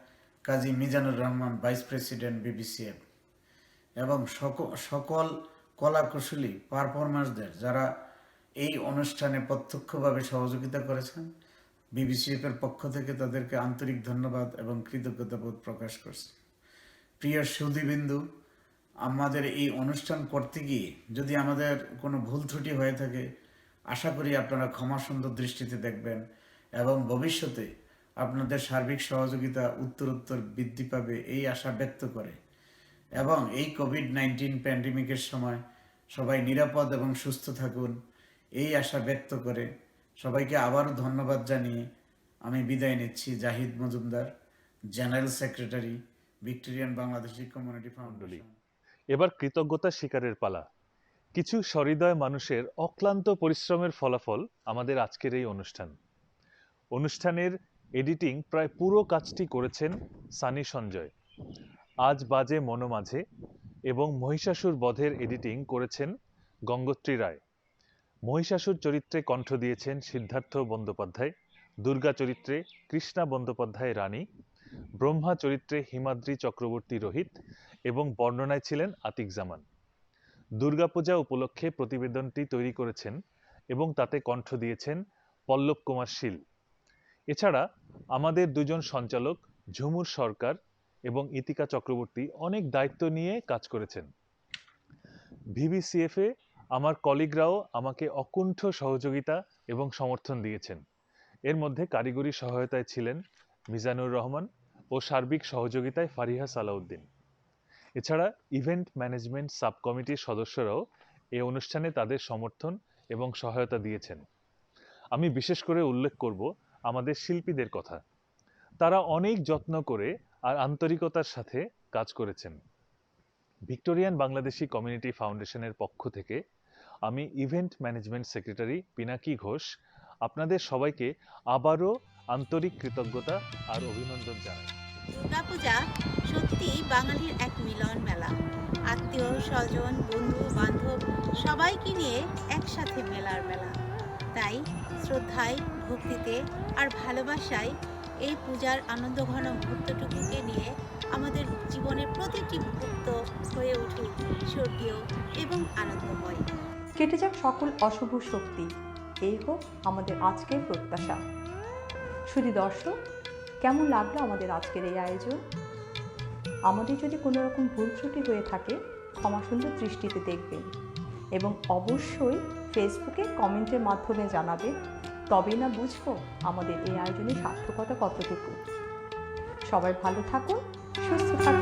Speaker 19: কাজী Mizanur Rahman, vice president BBCF, এবং সকল কলাকুশলী পারফরমার্সদের, যারা এই অনুষ্ঠানে প্রত্যক্ষভাবে সহযোগিতা করেছেন। বিবিসিএফ এর পক্ষ থেকে তাদেরকে আন্তরিক ধন্যবাদ এবং কৃতজ্ঞতাবোধ প্রকাশ করছি। প্রিয় সুধীবৃন্দু, আমাদের এই অনুষ্ঠান করতে গিয়ে যদি আমাদের কোনো ভুল ত্রুটি হয়ে থাকে, আশা করি আপনারা ক্ষমাসুন্দর দৃষ্টিতে দেখবেন এবং ভবিষ্যতে আপনাদের সার্বিক সহযোগিতা উত্তরোত্তর বৃদ্ধি পাবে এই আশা ব্যক্ত করে, এবং এই কোভিড-19 প্যান্ডেমিকের সময় সবাই নিরাপদ এবং সুস্থ থাকুন এই আশা ব্যক্ত করে সবাইকে আবারও ধন্যবাদ জানিয়ে আমি বিদায় নিচ্ছি। Zahid Majumdar, general secretary, Victorian Bangladeshi community foundation.
Speaker 20: এবার কৃতজ্ঞতা স্বীকারের পালা। কিছু সহৃদয় মানুষের অক্লান্ত পরিশ্রমের ফলাফল আমাদের আজকের এই অনুষ্ঠানের এডিটিং প্রায় পুরো কাজটি করেছেন সানি সঞ্জয়। আজ বাজে মনো মাঝে এবং মহিষাসুর বধের এডিটিং করেছেন গঙ্গোত্রী রায়। মহিষাসুর চরিত্রে কণ্ঠ দিয়েছেন সিদ্ধার্থ বন্দ্যোপাধ্যায়, দুর্গা চরিত্রে কৃষ্ণা বন্দ্যোপাধ্যায় রানী, ব্রহ্মা চরিত্রে হিমাদ্রি চক্রবর্তী রোহিত এবং বর্ণনায় ছিলেন আতিক জামান। দুর্গাপূজা উপলক্ষে প্রতিবেদনটি তৈরি করেছেন এবং তাতে কণ্ঠ দিয়েছেন পল্লব কুমার শীল। এছাড়া আমাদের দুজন সঞ্চালক ঝুমুর সরকার এবং ইতিকা চক্রবর্তী অনেক দায়িত্ব নিয়ে কাজ করেছেন। ভিবিসিএফে আমার কলিগরাও আমাকে অকুণ্ঠ সহযোগিতা এবং সমর্থন দিয়েছেন। এর মধ্যে কারিগরি সহায়তায় ছিলেন মিজানুর রহমান ও সার্বিক সহযোগিতায় ফারিহা সালাউদ্দিন। এছাড়া ইভেন্ট ম্যানেজমেন্ট সাব কমিটির সদস্যরাও এই অনুষ্ঠানে তাদের সমর্থন এবং সহায়তা দিয়েছেন। আমি বিশেষ করে উল্লেখ করব আমাদের শিল্পীদের কথা। তারা অনেক যত্ন করে আর আন্তরিকতার সাথে কাজ করেছেন। ভিক্টোরিয়ান বাংলাদেশি কমিউনিটি ফাউন্ডেশনের পক্ষ থেকে আমি event management secretary Pinaki Ghosh আপনাদের সবাইকে আবারও আন্তরিক কৃতজ্ঞতা আর অভিনন্দন জানাই।
Speaker 1: দুর্গাপূজা সত্যি বাঙালির এক মিলন মেলা। আত্মীয় স্বজন, বন্ধু বান্ধব সবাইকে নিয়ে একসাথে মেলার মেলা। তাই শ্রদ্ধায়, ভক্তিতে আর ভালোবাসায় এই পূজার আনন্দঘন মুহূর্তটুকুকে নিয়ে আমাদের জীবনের প্রতিটি মুহূর্ত হয়ে উঠুক স্বর্গীয় এবং আনন্দময়।
Speaker 2: কেটে যাক সকল অশুভ শক্তি, এই হোক আমাদের আজকের প্রত্যাশা। শুধু দর্শক, কেমন লাগলো আমাদের আজকের এই আয়োজন? আমাদের যদি কোনো রকম ভুল ত্রুটি হয়ে থাকে ক্ষমা সুন্দর দৃষ্টিতে দেখবেন এবং অবশ্যই ফেসবুকে কমেন্টের মাধ্যমে জানাবেন, তবেই না বুঝবো আমাদের এই আয়োজনের সার্থকতা কতটুকু। সবাই ভালো থাকুন, সুস্থ থাকুন।